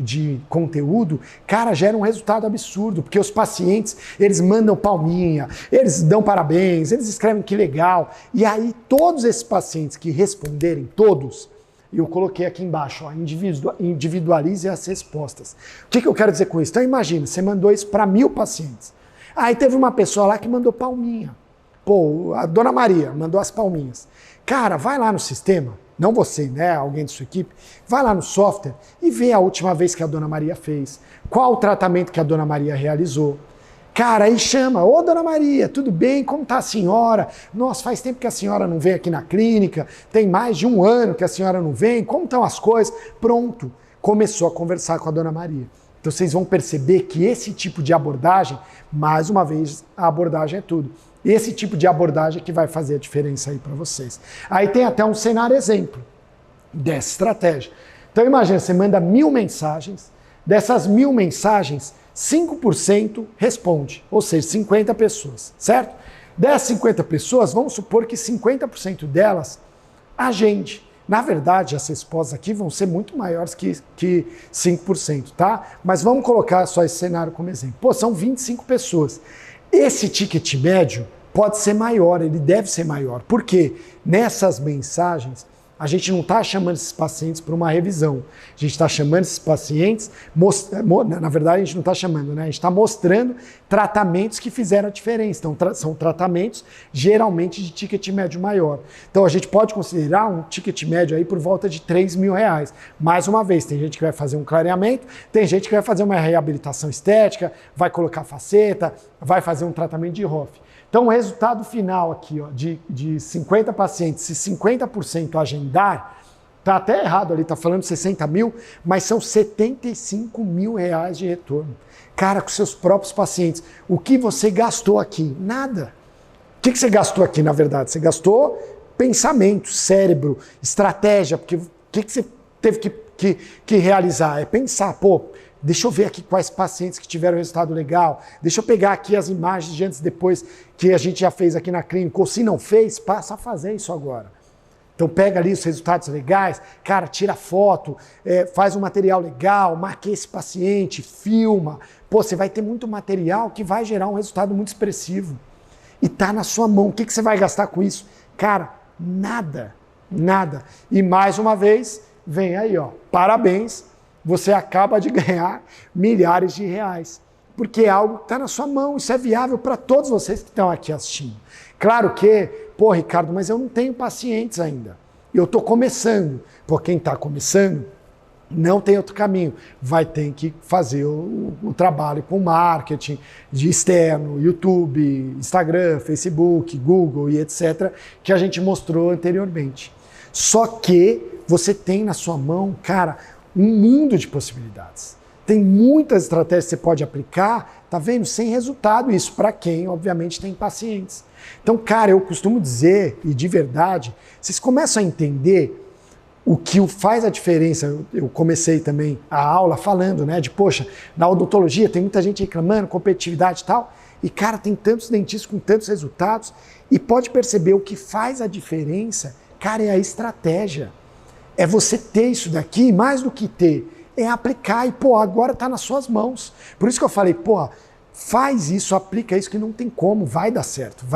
conteúdo, cara, gera um resultado absurdo, porque os pacientes, eles mandam palminha, eles dão parabéns, eles escrevem que legal, e aí todos esses pacientes que responderem, todos, eu coloquei aqui embaixo, individualize as respostas. O que eu quero dizer com isso? Então imagina, você mandou isso para 1000 pacientes, aí teve uma pessoa lá que mandou palminha, a Dona Maria mandou as palminhas. Cara, vai lá no sistema, não você, né, alguém de sua equipe, vai lá no software e vê a última vez que a Dona Maria fez, qual o tratamento que a Dona Maria realizou. Cara, aí chama, ô Dona Maria, tudo bem? Como tá a senhora? Nossa, faz tempo que a senhora não vem aqui na clínica, tem mais de 1 ano que a senhora não vem, como estão as coisas? Pronto, começou a conversar com a Dona Maria. Então vocês vão perceber que esse tipo de abordagem, mais uma vez, a abordagem é tudo. Esse tipo de abordagem que vai fazer a diferença aí para vocês. Aí tem até um cenário exemplo dessa estratégia. Então imagina, você manda 1000 mensagens, dessas 1000 mensagens, 5% responde, ou seja, 50 pessoas, certo? Dessas 50 pessoas, vamos supor que 50% delas agende. Na verdade, as respostas aqui vão ser muito maiores que 5%, tá? Mas vamos colocar só esse cenário como exemplo. São 25 pessoas. Esse ticket médio pode ser maior, ele deve ser maior, porque nessas mensagens a gente não está chamando esses pacientes para uma revisão, a gente está chamando esses pacientes, na verdade a gente não está chamando, né? A gente está mostrando tratamentos que fizeram a diferença, então são tratamentos geralmente de ticket médio maior. Então a gente pode considerar um ticket médio aí por volta de R$3.000. Mais uma vez, tem gente que vai fazer um clareamento, tem gente que vai fazer uma reabilitação estética, vai colocar faceta, vai fazer um tratamento de ROF. Então, o resultado final aqui, de 50 pacientes, se 50% agendar, tá até errado ali, tá falando 60 mil, mas são R$75 mil de retorno. Cara, com seus próprios pacientes. O que você gastou aqui? Nada. O que você gastou aqui, na verdade? Você gastou pensamento, cérebro, estratégia, porque o que você teve que realizar? É pensar, deixa eu ver aqui quais pacientes que tiveram resultado legal, deixa eu pegar aqui as imagens de antes e depois que a gente já fez aqui na clínica, ou se não fez, passa a fazer isso agora. Então pega ali os resultados legais, cara, tira foto, faz um material legal, marque esse paciente, filma. Você vai ter muito material que vai gerar um resultado muito expressivo. E tá na sua mão. O que você vai gastar com isso? Cara, nada, nada. E mais uma vez, vem aí, parabéns. Você acaba de ganhar milhares de reais, porque é algo que está na sua mão, isso é viável para todos vocês que estão aqui assistindo. Claro que, Ricardo, mas eu não tenho pacientes ainda, eu estou começando. Quem está começando não tem outro caminho, vai ter que fazer o trabalho com marketing de externo, YouTube, Instagram, Facebook, Google e etc., que a gente mostrou anteriormente. Só que você tem na sua mão, cara, um mundo de possibilidades. Tem muitas estratégias que você pode aplicar, tá vendo? Sem resultado, isso para quem, obviamente, tem pacientes. Então, cara, eu costumo dizer, e de verdade, vocês começam a entender o que faz a diferença. Eu comecei também a aula falando, né, de, poxa, na odontologia tem muita gente reclamando, competitividade e tal, e, cara, tem tantos dentistas com tantos resultados, e pode perceber o que faz a diferença, cara, é a estratégia. É você ter isso daqui, mais do que ter, é aplicar, e, pô, agora tá nas suas mãos. Por isso que eu falei, pô, faz isso, aplica isso, que não tem como, vai dar certo.